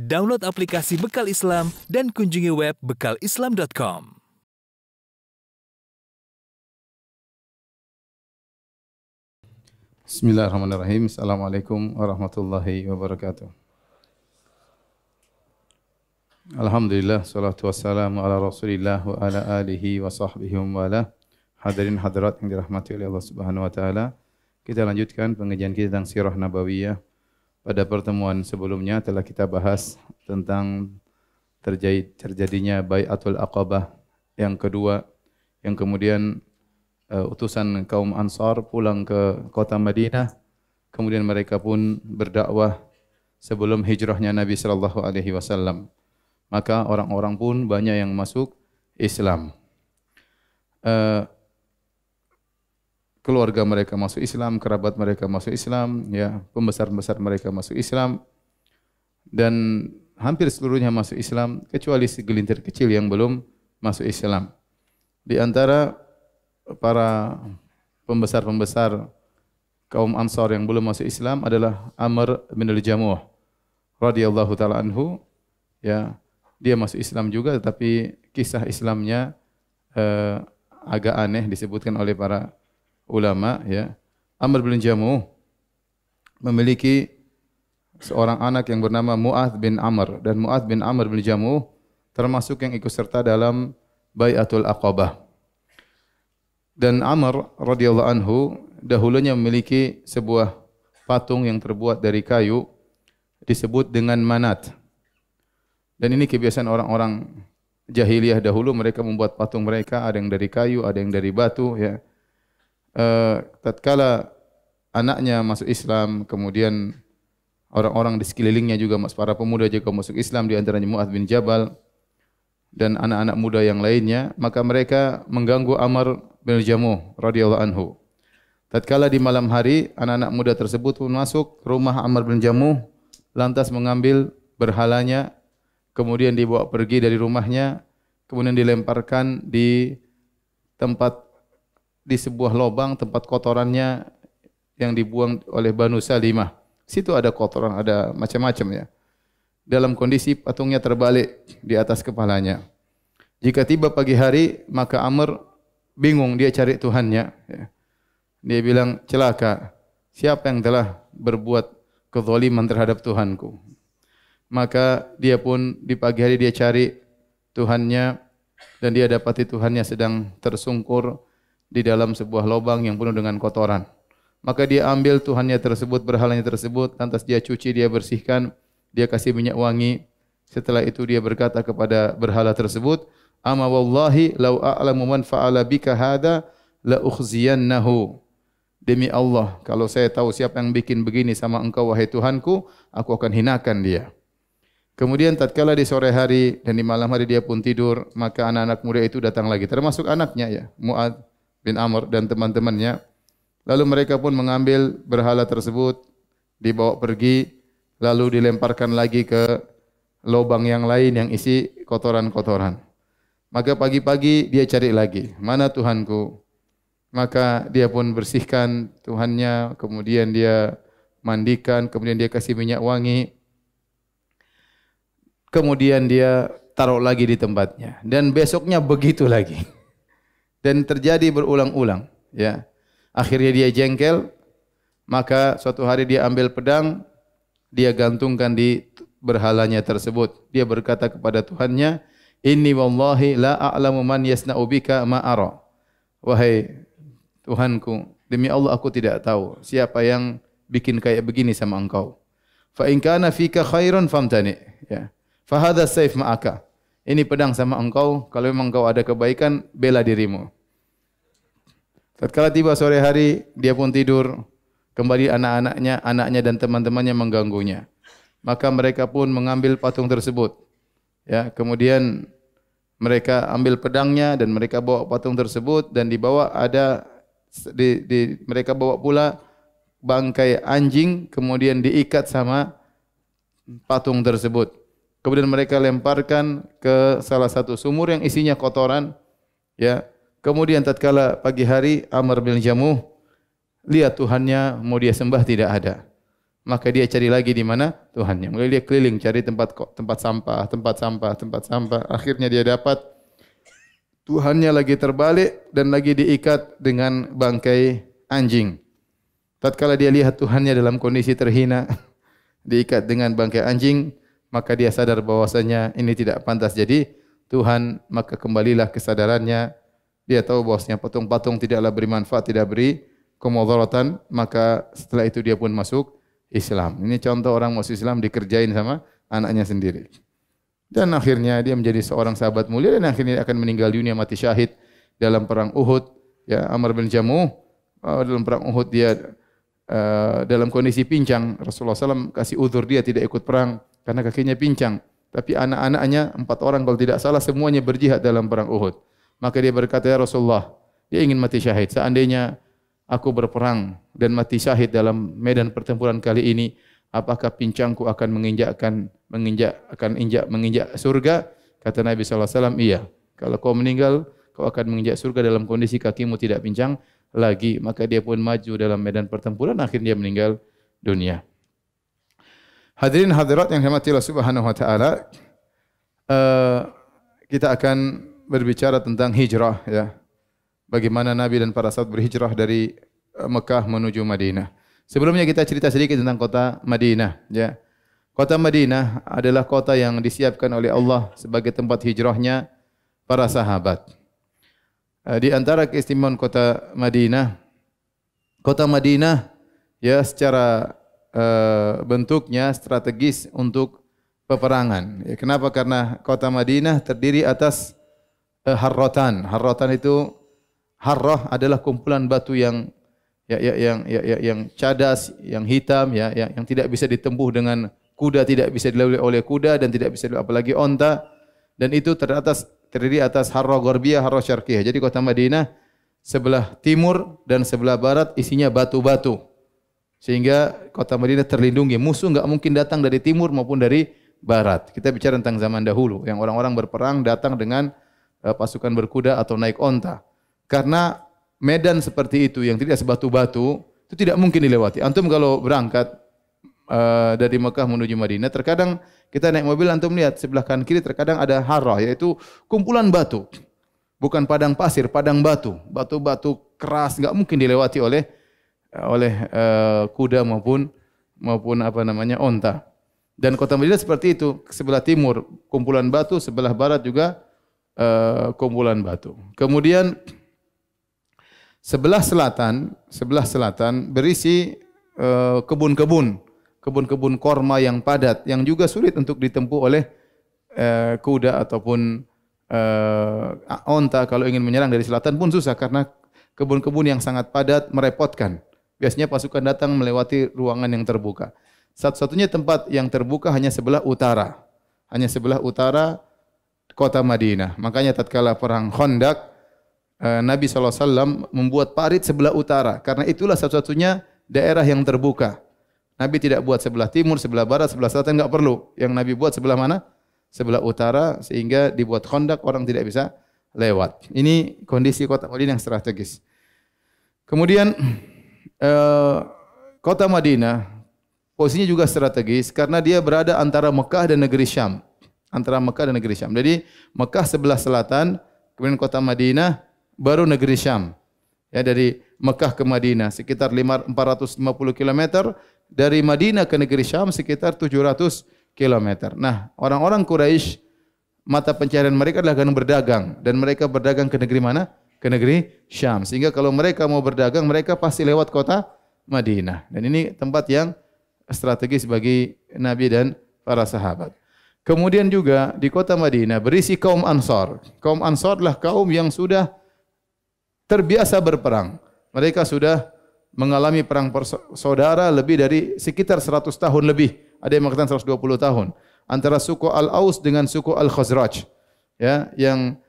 Download aplikasi Bekal Islam dan kunjungi web bekalislam.com. Bismillahirrahmanirrahim. Assalamualaikum warahmatullahi wabarakatuh. Alhamdulillah, salatu wassalamu ala rasulillah wa ala alihi wa sahbihi wa ala. Hadirin hadirat yang dirahmati oleh Allah Subhanahu wa taala. Kita lanjutkan pengajian kita tentang sirah nabawiyah. Pada pertemuan sebelumnya telah kita bahas tentang terjadinya Bai'atul Aqabah yang kedua, yang kemudian utusan kaum Ansar pulang ke kota Madinah, kemudian mereka pun berdakwah sebelum hijrahnya Nabi sallallahu alaihi wasallam. Maka orang-orang pun banyak yang masuk Islam. Keluarga mereka masuk Islam, kerabat mereka masuk Islam, ya, pembesar-pembesar mereka masuk Islam, dan hampir seluruhnya masuk Islam kecuali segelintir kecil yang belum masuk Islam. Di antara para pembesar-pembesar kaum Ansar yang belum masuk Islam adalah Amr bin al-Jamuh radhiyallahu taala anhu. Ya, dia masuk Islam juga, tetapi kisah Islamnya agak aneh disebutkan oleh para ulama, ya. Amr bin Jamuh memiliki seorang anak yang bernama Mu'adz bin Amr, dan Mu'adz bin Amr bin Jamuh termasuk yang ikut serta dalam Bai'atul Aqabah. Dan Amr radhiyallahu anhu dahulunya memiliki sebuah patung yang terbuat dari kayu disebut dengan Manat. Dan ini kebiasaan orang-orang jahiliyah dahulu, mereka membuat patung mereka, ada yang dari kayu, ada yang dari batu, ya. Tatkala anaknya masuk Islam, kemudian orang-orang di sekelilingnya juga, para pemuda juga masuk Islam, di antaranya Mu'adz bin Jabal dan anak-anak muda yang lainnya, maka mereka mengganggu Amr bin Jamuh radhiyallahu anhu. Tatkala di malam hari anak-anak muda tersebut pun masuk rumah Amr bin Jamuh, lantas mengambil berhalanya, kemudian dibawa pergi dari rumahnya, kemudian dilemparkan di tempat, di sebuah lubang tempat kotorannya yang dibuang oleh Banu Salimah. Situ ada kotoran, ada macam-macam, ya. Dalam kondisi patungnya terbalik di atas kepalanya. Jika tiba pagi hari, maka Amr bingung, dia cari Tuhannya, ya. Dia bilang, celaka, siapa yang telah berbuat kezaliman terhadap Tuhanku? Maka dia pun di pagi hari dia cari Tuhannya, dan dia dapati Tuhannya sedang tersungkur di dalam sebuah lubang yang penuh dengan kotoran. Maka dia ambil Tuhannya tersebut, berhalanya tersebut, lantas dia cuci, dia bersihkan, dia kasih minyak wangi. Setelah itu dia berkata kepada berhala tersebut, "Ama wallahi law a'lamu man fa'ala bika hadza la ukhziyannahu." Demi Allah, kalau saya tahu siapa yang bikin begini sama engkau wahai Tuhanku, aku akan hinakan dia. Kemudian tatkala di sore hari dan di malam hari dia pun tidur, maka anak-anak muda itu datang lagi, termasuk anaknya, ya, Mu'adz bin Amr dan teman-temannya. Lalu mereka pun mengambil berhala tersebut, dibawa pergi, lalu dilemparkan lagi ke lubang yang lain yang isi kotoran-kotoran. Maka pagi-pagi dia cari lagi, mana Tuhanku? Maka dia pun bersihkan Tuhannya, kemudian dia mandikan, kemudian dia kasih minyak wangi, kemudian dia taruh lagi di tempatnya, dan besoknya begitu lagi. Dan terjadi berulang-ulang, ya. Akhirnya dia jengkel, maka suatu hari dia ambil pedang, dia gantungkan di berhalanya tersebut. Dia berkata kepada Tuhannya, "Inni wallahi la a'lamu man yasna'u bika ma ara." Wahai Tuhanku, demi Allah aku tidak tahu siapa yang bikin kayak begini sama engkau. Fa in kana fika khairun famtani, ya. Fa hadha sayf ma'aka. Ini pedang sama engkau, kalau memang engkau ada kebaikan, bela dirimu. Tatkala tiba sore hari, dia pun tidur. Kembali anaknya dan teman-temannya mengganggunya. Maka mereka pun mengambil patung tersebut, ya. Kemudian mereka ambil pedangnya dan mereka bawa patung tersebut, dan dibawa ada mereka bawa pula bangkai anjing, kemudian diikat sama patung tersebut. Kemudian mereka lemparkan ke salah satu sumur yang isinya kotoran, ya. Kemudian tatkala pagi hari, Amr bin Jamuh lihat Tuhannya mau dia sembah tidak ada. maka dia cari lagi di mana Tuhannya. Mulai dia keliling cari tempat sampah. Akhirnya dia dapat Tuhannya lagi terbalik dan lagi diikat dengan bangkai anjing. Tatkala dia lihat Tuhannya dalam kondisi terhina, diikat dengan bangkai anjing, maka dia sadar bahwasanya ini tidak pantas jadi Tuhan, maka kembalilah kesadarannya. Dia tahu bahwasanya patung-patung tidaklah beri manfaat, tidak beri kemudaratan, maka setelah itu dia pun masuk Islam. Ini contoh orang masuk Islam dikerjain sama anaknya sendiri. Dan akhirnya dia menjadi seorang sahabat mulia dan akhirnya akan meninggal dunia mati syahid dalam perang Uhud. Ya, Amr bin Jamuh dalam perang Uhud dia dalam kondisi pincang. Rasulullah SAW kasih uzur dia tidak ikut perang karena kakinya pincang. Tapi anak-anaknya 4 orang kalau tidak salah semuanya berjihad dalam perang Uhud. Maka dia berkata, ya Rasulullah, dia ingin mati syahid. Seandainya aku berperang dan mati syahid dalam medan pertempuran kali ini, apakah pincangku akan menginjak surga? Kata Nabi SAW, iya. Kalau kau meninggal, kau akan menginjak surga dalam kondisi kakimu tidak pincang lagi. Maka dia pun maju dalam medan pertempuran, akhirnya dia meninggal dunia. Hadirin hadirat yang dirahmati Allah Subhanahu wa taala, kita akan berbicara tentang hijrah, ya. Bagaimana Nabi dan para sahabat berhijrah dari Mekah menuju Madinah. Sebelumnya kita cerita sedikit tentang kota Madinah, ya. Kota Madinah adalah kota yang disiapkan oleh Allah sebagai tempat hijrahnya para sahabat. Di antara keistimewaan kota Madinah ya secara bentuknya strategis untuk peperangan. Ya, kenapa? Karena kota Madinah terdiri atas harrotan. Harrotan itu, harroh adalah kumpulan batu yang cadas, yang hitam, ya, yang tidak bisa ditempuh dengan kuda, tidak bisa dilalui oleh kuda dan tidak bisa apalagi onta. Dan itu terdiri atas harroh gorbiyah, harroh syarqiyah. Jadi kota Madinah sebelah timur dan sebelah barat isinya batu-batu. Sehingga kota Madinah terlindungi. Musuh enggak mungkin datang dari timur maupun dari barat. Kita bicara tentang zaman dahulu yang orang-orang berperang datang dengan pasukan berkuda atau naik onta. Karena medan seperti itu yang tidak sebatu-batu itu tidak mungkin dilewati. Antum kalau berangkat dari Mekah menuju Madinah, terkadang kita naik mobil, antum lihat sebelah kanan kiri terkadang ada harah, yaitu kumpulan batu. Bukan padang pasir, padang batu. Batu-batu keras, enggak mungkin dilewati oleh kuda maupun onta. Dan kota Madinah seperti itu, sebelah timur kumpulan batu, sebelah barat juga kumpulan batu. Kemudian sebelah selatan berisi kebun-kebun korma yang padat, yang juga sulit untuk ditempuh oleh kuda ataupun onta. Kalau ingin menyerang dari selatan pun susah karena kebun-kebun yang sangat padat merepotkan. Biasanya pasukan datang melewati ruangan yang terbuka. Satu-satunya tempat yang terbuka hanya sebelah utara. Hanya sebelah utara kota Madinah. Makanya tatkala perang Khandaq, Nabi SAW membuat parit sebelah utara. Karena itulah satu-satunya daerah yang terbuka. Nabi tidak buat sebelah timur, sebelah barat, sebelah selatan, enggak perlu. Yang Nabi buat sebelah mana? Sebelah utara, sehingga dibuat Khandaq, orang tidak bisa lewat. Ini kondisi kota Madinah yang strategis. Kemudian kota Madinah posisinya juga strategis karena dia berada antara Mekah dan negeri Syam. Antara Mekah dan negeri Syam. Jadi Mekah sebelah selatan, kemudian kota Madinah, baru negeri Syam. Ya, dari Mekah ke Madinah sekitar 450 km, dari Madinah ke negeri Syam sekitar 700 km. Nah, orang-orang Quraisy mata pencaharian mereka adalah dengan berdagang, dan mereka berdagang ke negeri mana? Ke negeri Syam. Sehingga kalau mereka mau berdagang, mereka pasti lewat kota Madinah. Dan ini tempat yang strategis bagi Nabi dan para sahabat. Kemudian juga di kota Madinah berisi kaum Ansar. Kaum Ansar adalah kaum yang sudah terbiasa berperang. Mereka sudah mengalami perang saudara lebih dari sekitar 100 tahun lebih. Ada yang mengatakan 120 tahun. Antara suku Al-Aus dengan suku Al-Khazraj. Ya, yang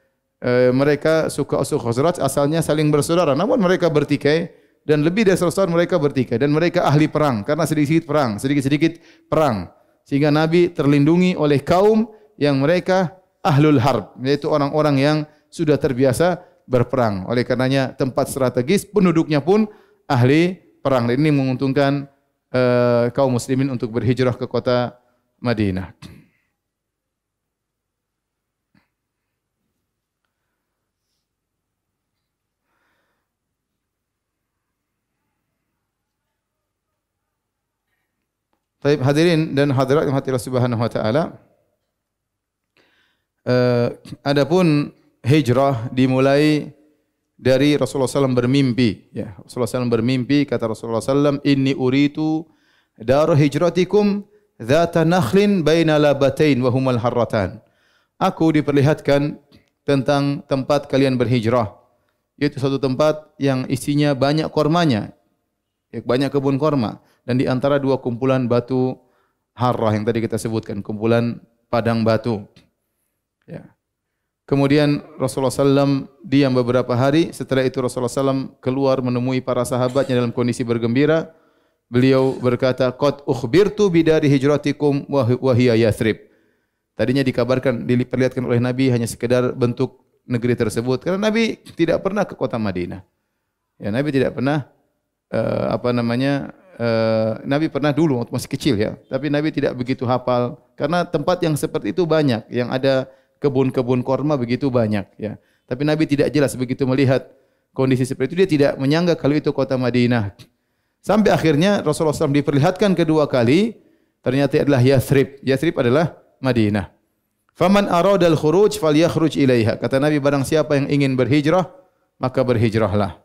mereka suku Khazraj asalnya saling bersaudara, namun mereka bertikai dan lebih dari 100 tahun mereka bertikai dan mereka ahli perang karena sedikit-sedikit perang. Sehingga Nabi terlindungi oleh kaum yang mereka ahlul harb, yaitu orang-orang yang sudah terbiasa berperang. Oleh karenanya tempat strategis, penduduknya pun ahli perang. Dan ini menguntungkan kaum muslimin untuk berhijrah ke kota Madinah. Baik, hadirin dan hadirat yang Allah Subhanahu wa taala. Adapun hijrah dimulai dari Rasulullah SAW bermimpi. Ya, Rasulullah SAW bermimpi, kata Rasulullah SAW, Inni uritu daru hijratikum dhata nakhlin baina labatain wa humal harratan. Aku diperlihatkan tentang tempat kalian berhijrah, yaitu suatu tempat yang isinya banyak kormanya, banyak kebun korma, dan di antara dua kumpulan batu harrah yang tadi kita sebutkan, kumpulan padang batu. Ya. Kemudian Rasulullah SAW diam beberapa hari. Setelah itu Rasulullah SAW keluar menemui para sahabatnya dalam kondisi bergembira. Beliau berkata, Qad ukhbirtu bidari hijratikum wa hiya Yathrib. Tadinya dikabarkan, diperlihatkan oleh Nabi hanya sekedar bentuk negeri tersebut. Karena Nabi tidak pernah ke kota Madinah. Ya, Nabi tidak pernah Nabi pernah dulu waktu masih kecil ya, tapi Nabi tidak begitu hafal karena tempat yang seperti itu banyak, yang ada kebun-kebun korma begitu banyak ya. Tapi Nabi tidak jelas begitu melihat kondisi seperti itu, dia tidak menyangka kalau itu kota Madinah. Sampai akhirnya Rasulullah SAW diperlihatkan kedua kali, ternyata adalah Yathrib. Yathrib adalah Madinah. Faman aradal khuruj falyakhruj ilaiha. Kata Nabi, barang siapa yang ingin berhijrah, maka berhijrahlah.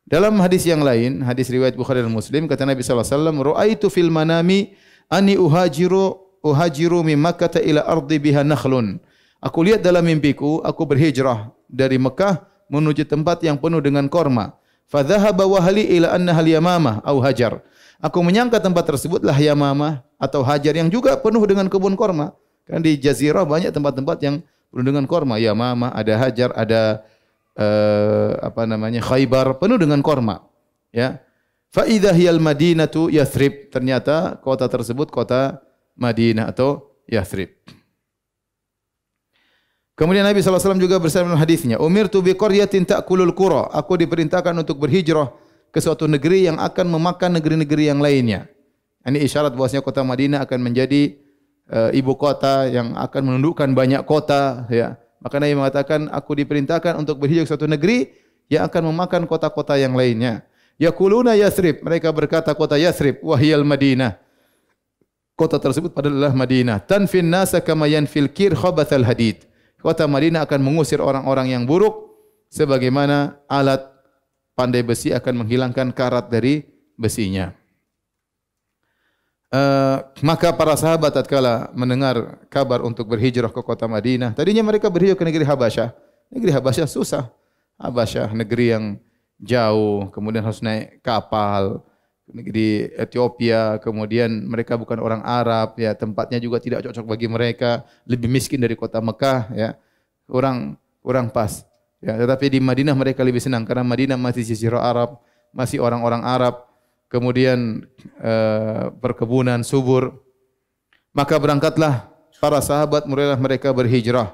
Dalam hadis yang lain, hadis riwayat Bukhari dan Muslim, kata Nabi SAW, Ru'aitu fil manami ani uhajiru min Makkah ila ardi biha nakhlun. Aku lihat dalam mimpiku, aku berhijrah dari Mekah menuju tempat yang penuh dengan korma. Fadhahaba wahli ila annaha al-yamamah au hajar. Aku menyangka tempat tersebutlah Yamamah atau Hajar yang juga penuh dengan kebun korma. Kan di Jazirah banyak tempat-tempat yang penuh dengan korma. Yamamah, ada Hajar, ada Khaybar, penuh dengan korma. Ya. Fa idza hiyal madinatu Yathrib. Ternyata kota tersebut kota Madinah atau Yathrib. Kemudian Nabi SAW juga bersabda dalam hadisnya, Umirtu bi qaryatin ta'kulul qura. Aku diperintahkan untuk berhijrah ke suatu negeri yang akan memakan negeri-negeri yang lainnya. Ini isyarat bahwasanya kota Madinah akan menjadi ibu kota yang akan menundukkan banyak kota. Ya. Maka Nabi mengatakan, aku diperintahkan untuk berhijrah ke suatu negeri yang akan memakan kota-kota yang lainnya. Yaquluna Yathrib. Mereka berkata kota Yathrib. Wahiyal Madinah. Kota tersebut adalah Madinah. Tanfin nasa kama yanfil kir khabathal hadid. Kota Madinah akan mengusir orang-orang yang buruk sebagaimana alat pandai besi akan menghilangkan karat dari besinya. Maka para sahabat tatkala mendengar kabar untuk berhijrah ke kota Madinah, tadinya mereka berhijrah ke negeri Habasyah. Negeri Habasyah susah. Habasyah negeri yang jauh, kemudian harus naik kapal. Negeri Ethiopia, kemudian mereka bukan orang Arab, ya, tempatnya juga tidak cocok bagi mereka, lebih miskin dari kota Mekah, ya. Kurang pas. Ya, tetapi di Madinah mereka lebih senang karena Madinah masih Jazirah Arab, masih orang-orang Arab, kemudian perkebunan subur. Maka berangkatlah para sahabat, mulailah mereka berhijrah.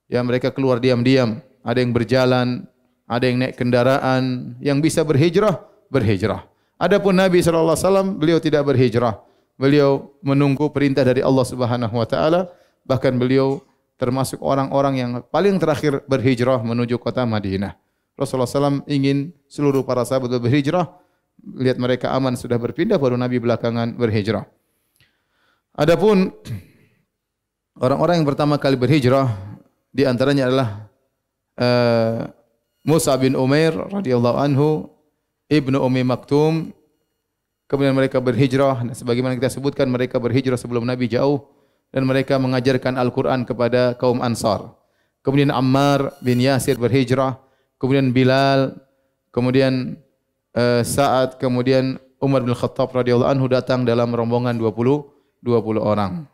Ya, mereka keluar diam-diam, ada yang berjalan, ada yang naik kendaraan, yang bisa berhijrah, berhijrah. Adapun Nabi SAW, beliau tidak berhijrah. Beliau menunggu perintah dari Allah Subhanahu wa taala, bahkan beliau termasuk orang-orang yang paling terakhir berhijrah menuju kota Madinah. Rasulullah SAW ingin seluruh para sahabat berhijrah, lihat mereka aman sudah berpindah, baru Nabi belakangan berhijrah. Adapun orang-orang yang pertama kali berhijrah di antaranya adalah Musa bin Umair radhiyallahu anhu, Ibnu Ummi Maktum. Kemudian mereka berhijrah, sebagaimana kita sebutkan mereka berhijrah sebelum Nabi jauh, dan mereka mengajarkan Al-Quran kepada kaum Ansar. Kemudian Ammar bin Yasir berhijrah, kemudian Bilal, kemudian Sa'ad, kemudian Umar bin Khattab radhiyallahu anhu datang dalam rombongan 20 orang.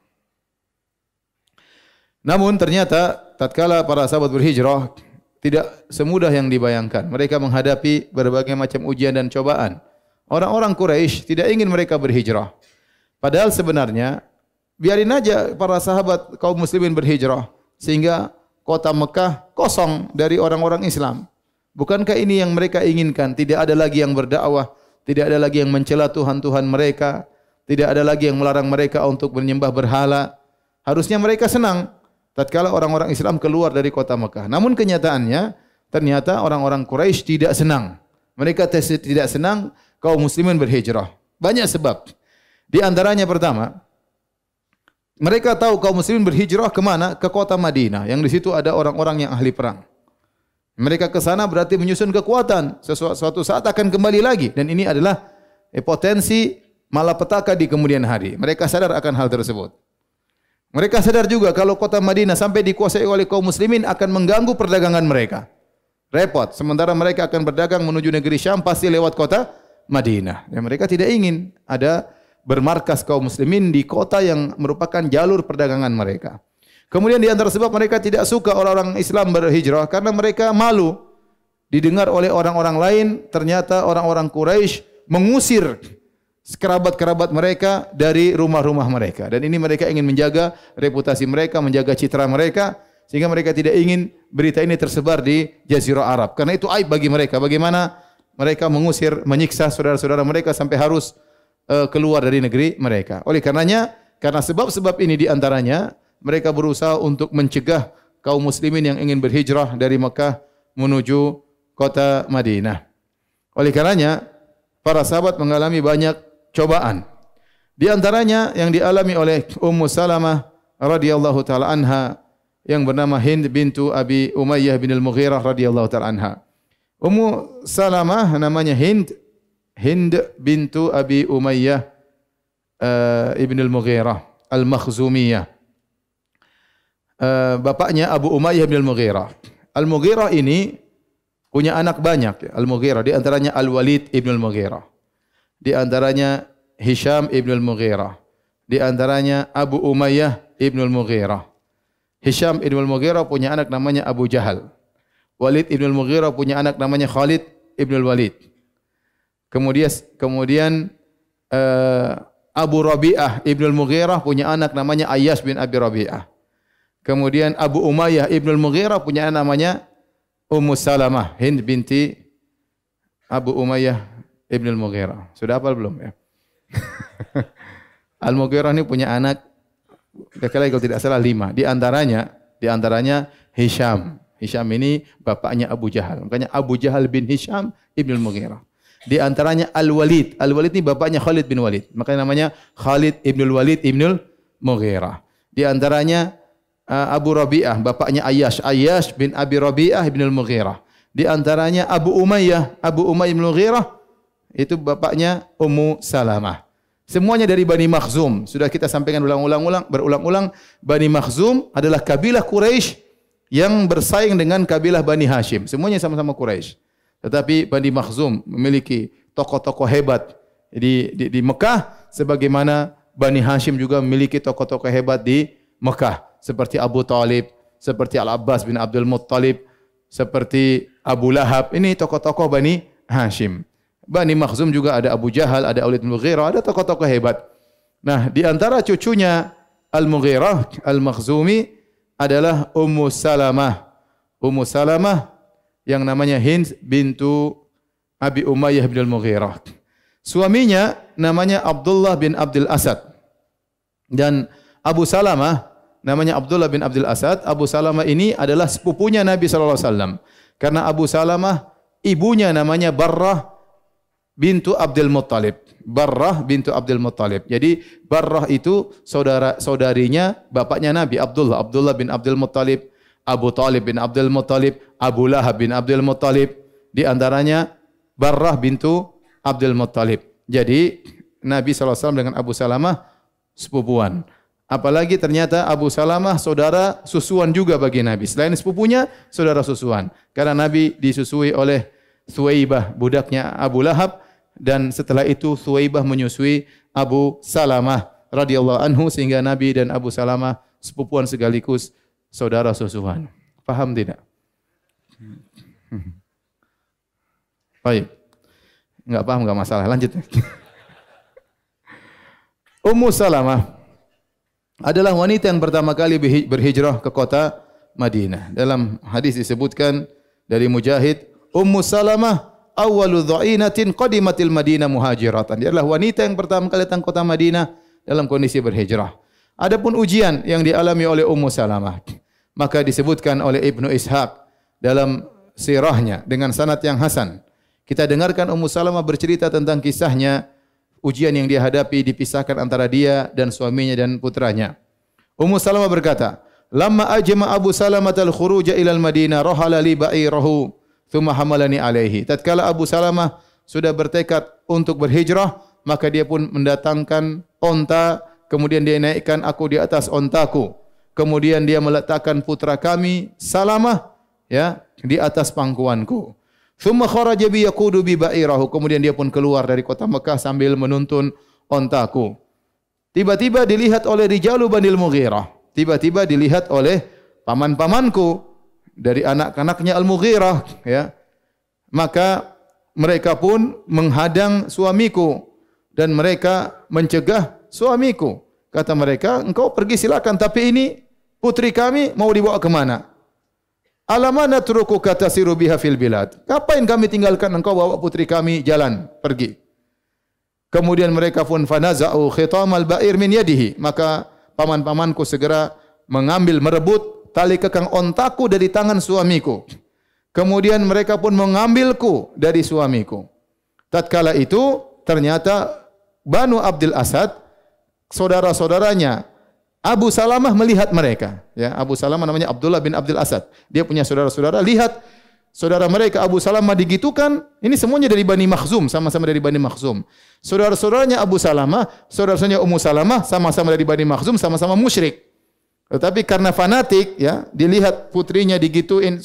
Namun ternyata tatkala para sahabat berhijrah tidak semudah yang dibayangkan. Mereka menghadapi berbagai macam ujian dan cobaan. Orang-orang Quraisy tidak ingin mereka berhijrah. Padahal sebenarnya biarin aja para sahabat kaum muslimin berhijrah sehingga kota Mekah kosong dari orang-orang Islam. Bukankah ini yang mereka inginkan? Tidak ada lagi yang berdakwah, tidak ada lagi yang mencela Tuhan-Tuhan mereka, tidak ada lagi yang melarang mereka untuk menyembah berhala. Harusnya mereka senang tatkala orang-orang Islam keluar dari kota Mekah. Namun kenyataannya ternyata orang-orang Quraisy tidak senang. Mereka tidak senang kaum muslimin berhijrah. Banyak sebab. Di antaranya pertama, mereka tahu kaum muslimin berhijrah ke mana? Ke kota Madinah, yang di situ ada orang-orang yang ahli perang. Mereka ke sana berarti menyusun kekuatan. Suatu saat akan kembali lagi, dan ini adalah potensi malapetaka di kemudian hari. Mereka sadar akan hal tersebut. Mereka sadar juga kalau kota Madinah sampai dikuasai oleh kaum muslimin akan mengganggu perdagangan mereka. Repot. Sementara mereka akan berdagang menuju negeri Syam pasti lewat kota Madinah. Dan mereka tidak ingin ada bermarkas kaum muslimin di kota yang merupakan jalur perdagangan mereka. Kemudian di antara sebab mereka tidak suka orang-orang Islam berhijrah karena mereka malu didengar oleh orang-orang lain ternyata orang-orang Quraisy mengusir kerabat-kerabat mereka dari rumah-rumah mereka, dan ini mereka ingin menjaga reputasi mereka, menjaga citra mereka, sehingga mereka tidak ingin berita ini tersebar di Jazirah Arab karena itu aib bagi mereka. Bagaimana mereka mengusir, menyiksa saudara-saudara mereka sampai harus keluar dari negeri mereka. Oleh karenanya, karena sebab-sebab ini di antaranya, mereka berusaha untuk mencegah kaum muslimin yang ingin berhijrah dari Mekah menuju kota Madinah. Oleh karenanya, para sahabat mengalami banyak cobaan. Di antaranya yang dialami oleh Ummu Salamah radhiyallahu taala anha yang bernama Hind bintu Abi Umayyah bin Al-Mughirah radhiyallahu taala anha. Ummu Salamah namanya Hind bintu Abi Umayyah ibn Al-Mughirah Al-Makhzumiyah. Bapaknya Abu Umayyah bin Al-Mughirah. Al-Mughirah ini punya anak banyak. Al-Mughirah di antaranya Al-Walid ibn Al-Mughirah. Di antaranya Hisham ibn Al-Mughirah. Di antaranya Abu Umayyah ibn Al-Mughirah. Hisham ibn Al-Mughirah punya anak namanya Abu Jahal. Walid ibn Al-Mughirah punya anak namanya Khalid ibn Al-Walid. Kemudian Abu Rabi'ah ibn Al-Mughirah punya anak namanya Ayyash bin Abi Rabi'ah. Kemudian Abu Umayyah ibn Al-Mughirah punya anak namanya Ummu Salamah, Hind binti Abu Umayyah ibn Al-Mughirah. Sudah hafal belum ya? Al-Mughirah ini punya anak, kalau tidak salah 5. Di antaranya Hisham. Hisham ini bapaknya Abu Jahal. Makanya Abu Jahal bin Hisham ibn Al-Mughirah. Di antaranya Al-Walid. Al-Walid ini bapaknya Khalid bin Walid. Makanya namanya Khalid ibn Al-Walid ibn Al-Mughirah. Di antaranya Abu Rabi'ah, bapaknya Ayyash. Ayyash bin Abi Rabi'ah ibn Al-Mughirah. Di antaranya Abu Umayyah ibn Al-Mughirah. Itu bapaknya Ummu Salamah. Semuanya dari Bani Makhzum. Sudah kita sampaikan berulang-ulang. Bani Makhzum adalah kabilah Quraisy yang bersaing dengan kabilah Bani Hashim. Semuanya sama-sama Quraisy. Tetapi Bani Makhzum memiliki tokoh-tokoh hebat di Mekah, sebagaimana Bani Hashim juga memiliki tokoh-tokoh hebat di Mekah, seperti Abu Talib, seperti Al-Abbas bin Abdul Muttalib, seperti Abu Lahab. Ini tokoh-tokoh Bani Hashim. Bani Makhzum juga ada Abu Jahal, ada Walid bin Mughirah, ada tokoh-tokoh hebat. Nah, di antara cucunya Al-Mughirah, Al-Makhzumi adalah Ummu Salamah. Ummu Salamah yang namanya Hind bintu Abi Umayyah bin Al-Mughirah. Suaminya namanya Abdullah bin Abdul Asad. Dan Abu Salamah namanya Abdullah bin Abdul Asad. Abu Salamah ini adalah sepupunya Nabi SAW. Karena Abu Salamah ibunya namanya Barrah bintu Abdul Muttalib. Barrah bintu Abdul Muttalib. Jadi Barrah itu saudarinya bapaknya Nabi Abdullah. Abdullah bin Abdul Muttalib, Abu Talib bin Abdul Muttalib, Abu Lahab bin Abdul Muttalib. Di antaranya Barrah bintu Abdul Muttalib. Jadi Nabi SAW dengan Abu Salamah sepupuan. Apalagi ternyata Abu Salamah saudara susuan juga bagi Nabi. Selain sepupunya, saudara susuan. Karena Nabi disusui oleh Thuwaibah, budaknya Abu Lahab. Dan setelah itu Thuwaibah menyusui Abu Salamah radhiyallahu anhu, sehingga Nabi dan Abu Salamah sepupuan sekaligus saudara susuan. Paham tidak? Baik. Enggak paham enggak masalah. Lanjut. Ummu Salamah adalah wanita yang pertama kali berhijrah ke kota Madinah. Dalam hadis disebutkan dari Mujahid, Ummu Salamah awwalu dha'inatin qadimatil Madinah muhajiratan. Dia adalah wanita yang pertama kali datang kota Madinah dalam kondisi berhijrah. Adapun ujian yang dialami oleh Ummu Salamah, maka disebutkan oleh Ibnu Ishaq dalam sirahnya dengan sanad yang hasan. Kita dengarkan Ummu Salamah bercerita tentang kisahnya, ujian yang dia hadapi dipisahkan antara dia dan suaminya dan putranya. Ummu Salamah berkata, "Lamma ajma Abu Salamah al-khuruj ila al-Madinah rahala li ba'irahu thumma hamalani alaihi." Tatkala Abu Salamah sudah bertekad untuk berhijrah, maka dia pun mendatangkan onta, kemudian dia naikkan aku di atas ontaku. Kemudian dia meletakkan putra kami Salamah di atas pangkuanku. Thumma kharaja bi yaqudu bi ba'irahu. Kemudian dia pun keluar dari kota Mekah sambil menuntun ontaku. Tiba-tiba dilihat oleh rijalu Banil Mughirah. Tiba-tiba dilihat oleh paman-pamanku dari anak-anaknya Al-Mughirah, Maka mereka pun menghadang suamiku dan mereka mencegah suamiku. Kata mereka, "Engkau pergi silakan, tapi ini putri kami mau dibawa ke mana? Alamana turukuka tasiru biha fil bilad." Ngapain kami tinggalkan engkau bawa putri kami jalan, pergi. Kemudian mereka pun fanaza'u khitamal ba'ir min yadihi. Maka paman-pamanku segera mengambil, merebut tali kekang ontaku dari tangan suamiku. Kemudian mereka pun mengambilku dari suamiku. Tatkala itu ternyata Banu Abdul Asad, saudara-saudaranya Abu Salamah melihat mereka. Abu Salamah namanya Abdullah bin Abdul Asad. Dia punya saudara-saudara. Lihat saudara mereka Abu Salamah digitukan. Ini semuanya dari Bani Makhzum, sama-sama dari Bani Makhzum. Saudara-saudaranya Abu Salamah, saudara-saudaranya Ummu Salamah, sama-sama dari Bani Makhzum, sama-sama musyrik. Tetapi karena fanatik, dilihat putrinya digituin,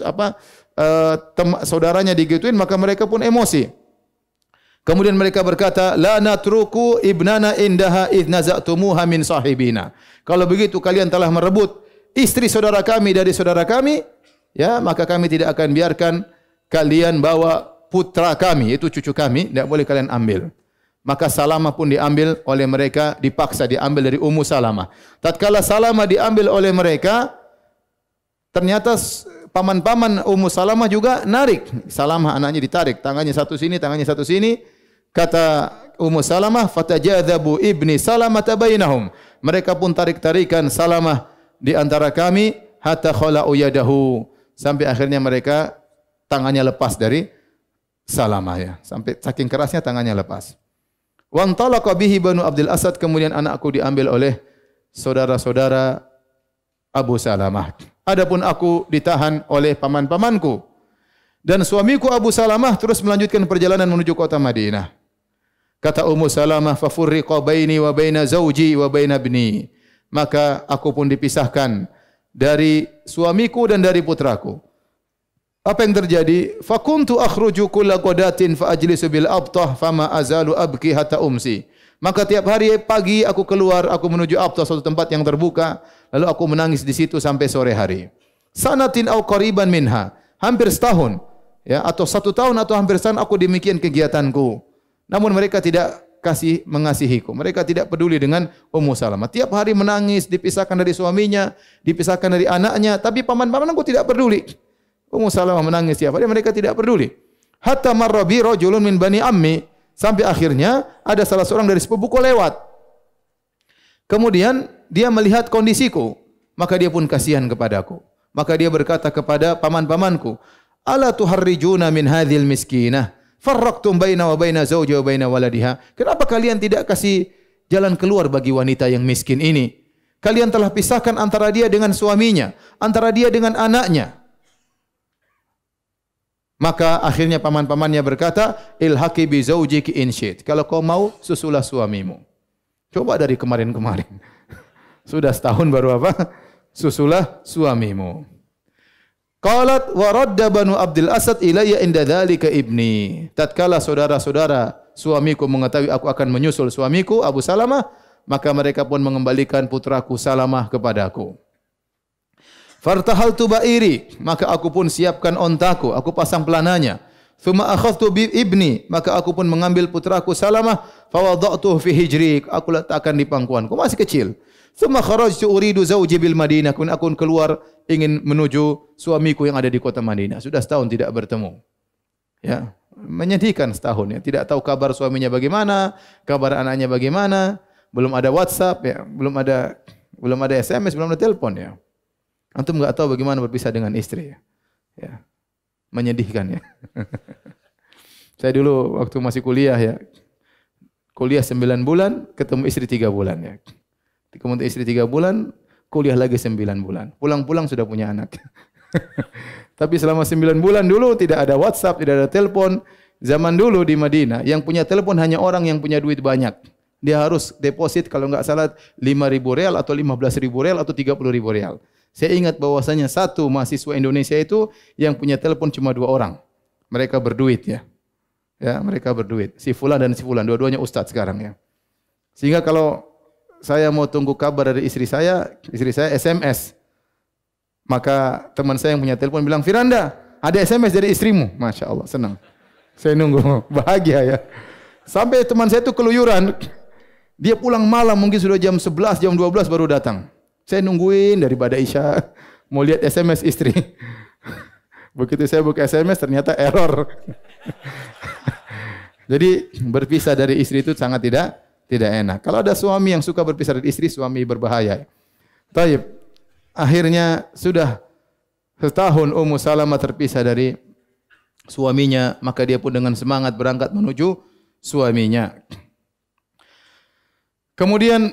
saudaranya digituin, maka mereka pun emosi. Kemudian mereka berkata, "La natruku ibnana indaha idh naza'tumuha min sahibina." Kalau begitu kalian telah merebut istri saudara kami dari saudara kami, maka kami tidak akan biarkan kalian bawa putra kami, itu cucu kami, tidak boleh kalian ambil. Maka Salamah pun diambil oleh mereka, dipaksa diambil dari Ummu Salamah. Tatkala Salamah diambil oleh mereka, ternyata paman-paman Ummu Salamah juga narik. Salamah anaknya ditarik, tangannya satu sini, tangannya satu sini. Kata Ummu Salamah, "Fatajadzabu ibni Salamah bainahum." Mereka pun tarik-tarikan Salamah di antara kami, hatta khala'u yadahu. Sampai akhirnya mereka tangannya lepas dari Salamah, Sampai saking kerasnya tangannya lepas. Wa antalaqa bihi Banu Abdul Asad, kemudian anakku diambil oleh saudara-saudara Abu Salamah. Adapun aku ditahan oleh paman-pamanku. Dan suamiku Abu Salamah terus melanjutkan perjalanan menuju kota Madinah. Kata Ummu Salamah, "Fa furriqa baini wa baina zauji wa baina ibni." Maka aku pun dipisahkan dari suamiku dan dari putraku. Apa yang terjadi? Fa kuntu akhruju kulla qadatin fa ajlisu bil abtah fama azalu abki hatta umsi. Maka tiap hari pagi aku keluar, aku menuju abtah, suatu tempat yang terbuka, lalu aku menangis di situ sampai sore hari. Sanatin au qariban minha. Hampir setahun, atau 1 tahun atau hampir setahun aku demikian kegiatanku. Namun mereka tidak mengasihiku. Mereka tidak peduli dengan Ummu Salamah. Tiap hari menangis, dipisahkan dari suaminya, dipisahkan dari anaknya, tapi paman-pamanku tidak peduli. Ummu Salamah menangis tiap hari, mereka tidak peduli. Hatta marra bi rajulun min bani ammi, sampai akhirnya ada salah seorang dari sepupuku lewat. Kemudian dia melihat kondisiku, maka dia pun kasihan kepadaku. Maka dia berkata kepada paman-pamanku, "Ala tuharrijuna min hadhil miskinah? Farraqtum baina wa baina zawji wa baina waladiha." Kenapa kalian tidak kasih jalan keluar bagi wanita yang miskin ini? Kalian telah pisahkan antara dia dengan suaminya, antara dia dengan anaknya. Maka akhirnya paman-pamannya berkata, "Ilhaqi bi zawjiki in syit." Kalau kau mau, susulah suamimu. Coba dari kemarin-kemarin. Sudah setahun baru apa? Susulah suamimu. Qalat wa radda Banu Abdul Asad ilayya inda dzalika ibni. Tatkala saudara-saudara suamiku mengetahui aku akan menyusul suamiku Abu Salamah, maka mereka pun mengembalikan putraku Salamah kepadaku. Fartahaltu ba'iri, maka aku pun siapkan ontaku, aku pasang pelananya. Thumma akhadhtu bi ibni, maka aku pun mengambil putraku Salamah, fa wada'tuhu fi hijri, aku letakkan di pangkuanku, masih kecil. Thumma kharajtu uridu zawji bil Madinah, kemudian aku keluar ingin menuju suamiku yang ada di kota Madinah. Sudah setahun tidak bertemu. Menyedihkan setahun ya. Tidak tahu kabar suaminya bagaimana, kabar anaknya bagaimana, belum ada WhatsApp ya, belum ada SMS, belum ada telepon ya. Antum enggak tahu bagaimana berpisah dengan istri ya. Ya. Menyedihkan ya. Saya dulu waktu masih kuliah ya. Kuliah 9 bulan, ketemu istri 3 bulan ya. Kemudian istri 3 bulan, kuliah lagi 9 bulan. Pulang-pulang sudah punya anak. Tapi selama 9 bulan dulu tidak ada WhatsApp, tidak ada telepon. Zaman dulu di Madinah, yang punya telepon hanya orang yang punya duit banyak. Dia harus deposit kalau enggak salah 5.000 rial atau 15.000 rial atau 30.000 rial. Saya ingat bahwasanya satu mahasiswa Indonesia itu yang punya telepon cuma 2 orang. Mereka berduit ya. Ya, mereka berduit. Si fulan dan si fulan, dua-duanya ustaz sekarang ya. Sehingga kalau saya mau tunggu kabar dari istri saya SMS. Maka teman saya yang punya telepon bilang, "Firanda, ada SMS dari istrimu." Masya Allah, senang. Saya nunggu, bahagia ya. Sampai teman saya itu keluyuran. Dia pulang malam, mungkin sudah jam 11, jam 12 baru datang. Saya nungguin daripada Isya, mau lihat SMS istri. Begitu saya buka SMS, ternyata error. Jadi berpisah dari istri itu sangat tidak enak. Kalau ada suami yang suka berpisah dari istri, suami berbahaya. Taib. Akhirnya sudah setahun Ummu Salamah terpisah dari suaminya, maka dia pun dengan semangat berangkat menuju suaminya. Kemudian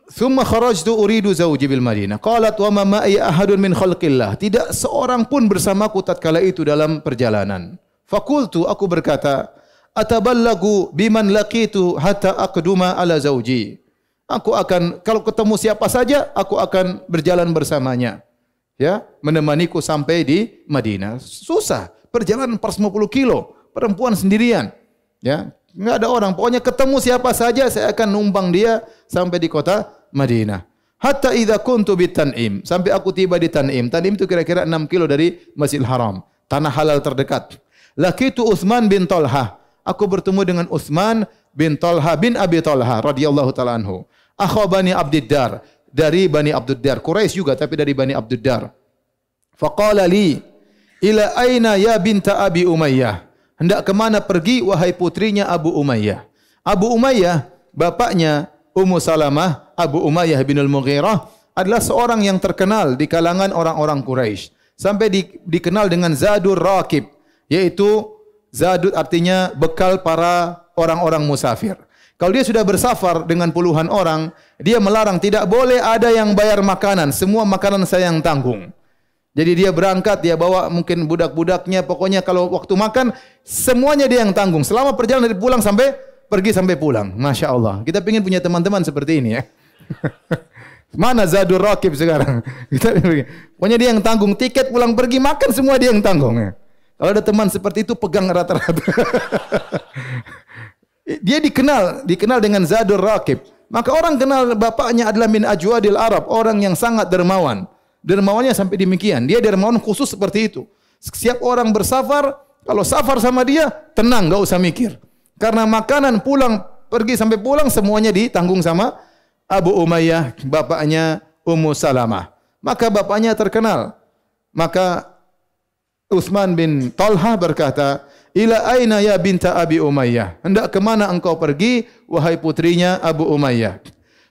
thumma kharajtu uridu zawji bil Madinah. Qalat wa ma ma'i ahadun min khalqillah. Tidak seorang pun bersamaku tatkala itu dalam perjalanan. Fakultu, aku berkata, ataballagu biman laqitu hatta aqduma ala zawji. Aku akan, kalau ketemu siapa saja, aku akan berjalan bersamanya. Ya, menemaniku sampai di Madinah. Susah, perjalanan 450 kilo, perempuan sendirian. Ya, enggak ada orang, pokoknya ketemu siapa saja saya akan numpang dia sampai di kota Madinah. Hatta idza kuntu bi Tan'im, sampai aku tiba di Tan'im. Tan'im itu kira-kira 6 kilo dari Masjidil Haram, tanah halal terdekat. Laqitu Utsman bin Talhah. Aku bertemu dengan Utsman bin Talha bin Abi Talha radhiyallahu taala anhu. Akha Bani Abdiddar, dari Bani Abdiddar, Quraisy juga tapi dari Bani Abdiddar. Faqala li, ila aina ya binta Abi Umayyah? Hendak kemana pergi wahai putrinya Abu Umayyah? Abu Umayyah, bapaknya Ummu Salamah, Abu Umayyah bin Al-Mughirah adalah seorang yang terkenal di kalangan orang-orang Quraisy. Sampai dikenal dengan Zadur Raqib, yaitu Zadud artinya bekal para orang-orang musafir. Kalau dia sudah bersafar dengan puluhan orang, dia melarang tidak boleh ada yang bayar makanan, semua makanan saya yang tanggung. Jadi dia berangkat, dia bawa mungkin budak-budaknya, pokoknya kalau waktu makan semuanya dia yang tanggung. Selama perjalanan dari pulang sampai pergi sampai pulang. Masya Allah. Kita ingin punya teman-teman seperti ini ya. Mana Zadur Raqib sekarang? Pokoknya dia yang tanggung, tiket pulang pergi makan semua dia yang tanggung. Kalau ada teman seperti itu pegang rata-rata. Dia dikenal dengan Zadur Raqib. Maka orang kenal bapaknya adalah min ajwadil Arab, orang yang sangat dermawan. Dermawannya sampai demikian. Dia dermawan khusus seperti itu. Setiap orang bersafar, kalau safar sama dia, tenang, enggak usah mikir. Karena makanan pulang, pergi sampai pulang semuanya ditanggung sama Abu Umayyah, bapaknya Ummu Salamah. Maka bapaknya terkenal. Maka Utsman bin Talha berkata, "Ila aina ya binta Abi Umayyah? Hendak ke mana engkau pergi wahai putrinya Abu Umayyah?"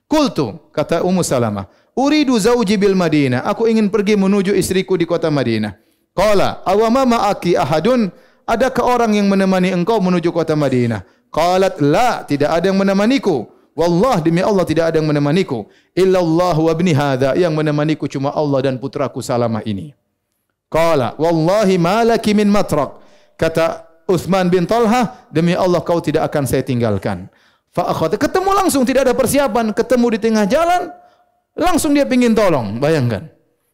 Qultu, kata Ummu Salamah, "Uridu zawji bil Madinah." Aku ingin pergi menuju istriku di kota Madinah. Qala, "Awama ma'aki ahadun?" Adakah orang yang menemani engkau menuju kota Madinah? Qalat, "La, tidak ada yang menemaniku." Wallah, demi Allah tidak ada yang menemaniku. Illallah wa ibni hadza, yang menemaniku cuma Allah dan putraku Salamah ini. Qala, "Wallahi ma laki min matraq." Kata Utsman bin Talha, demi Allah kau tidak akan saya tinggalkan. Fa akhadha, ketemu langsung, tidak ada persiapan, ketemu di tengah jalan, langsung dia pingin tolong, bayangkan.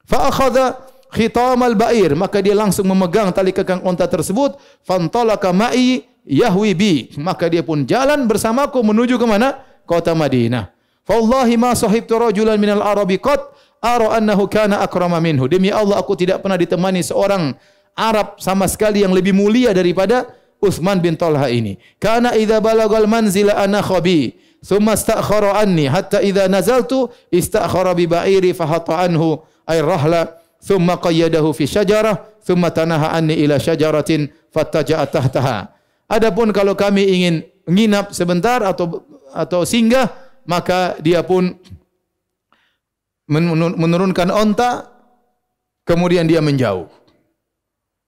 Fa akhadha khitamal ba'ir, maka dia langsung memegang tali kekang unta tersebut. Fantalaka ma'i yahwi bi, maka dia pun jalan bersamaku menuju ke mana? Kota Madinah. Fa wallahi ma sahibtu rajulan minal arabi qat ara annahu kana akrama minhu. Demi Allah aku tidak pernah ditemani seorang Arab sama sekali yang lebih mulia daripada Utsman bin Talha ini. Kana idza balagal manzila ana khabi, thumma ista'khara anni hatta idza nazaltu ista'khara bi ba'iri fa hatta anhu ay rahla, thumma qayyadahu fi syajarah, thumma tanaha anni ila syajaratin fattaja'a tahtaha. Adapun kalau kami ingin nginap sebentar atau singgah, maka dia pun menurunkan onta, kemudian dia menjauh.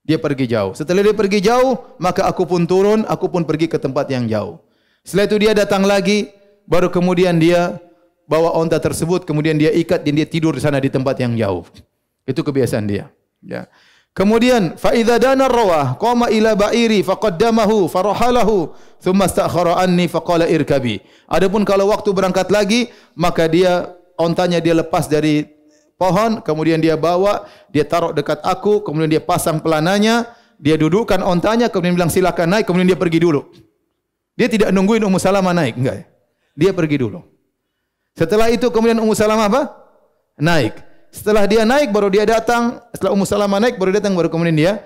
Dia pergi jauh. Setelah dia pergi jauh, maka aku pun turun, aku pun pergi ke tempat yang jauh. Setelah itu dia datang lagi, baru kemudian dia bawa onta tersebut, kemudian dia ikat dan dia tidur di sana di tempat yang jauh. Itu kebiasaan dia. Ya. Kemudian fa idza dana rawah qama ila ba'iri faqaddamahu farahalahu thumma istakhara anni faqala irkabi. Adapun kalau waktu berangkat lagi, maka dia ontanya dia lepas dari pohon, kemudian dia bawa, dia taruh dekat aku, kemudian dia pasang pelananya, dia dudukkan ontanya, kemudian bilang silakan naik, kemudian dia pergi dulu. Dia tidak nungguin Ummu Salamah naik, enggak. Dia pergi dulu. Setelah itu kemudian Ummu Salamah apa? Naik. Setelah dia naik baru dia datang, setelah Ummu Salamah naik baru datang, baru kemudian dia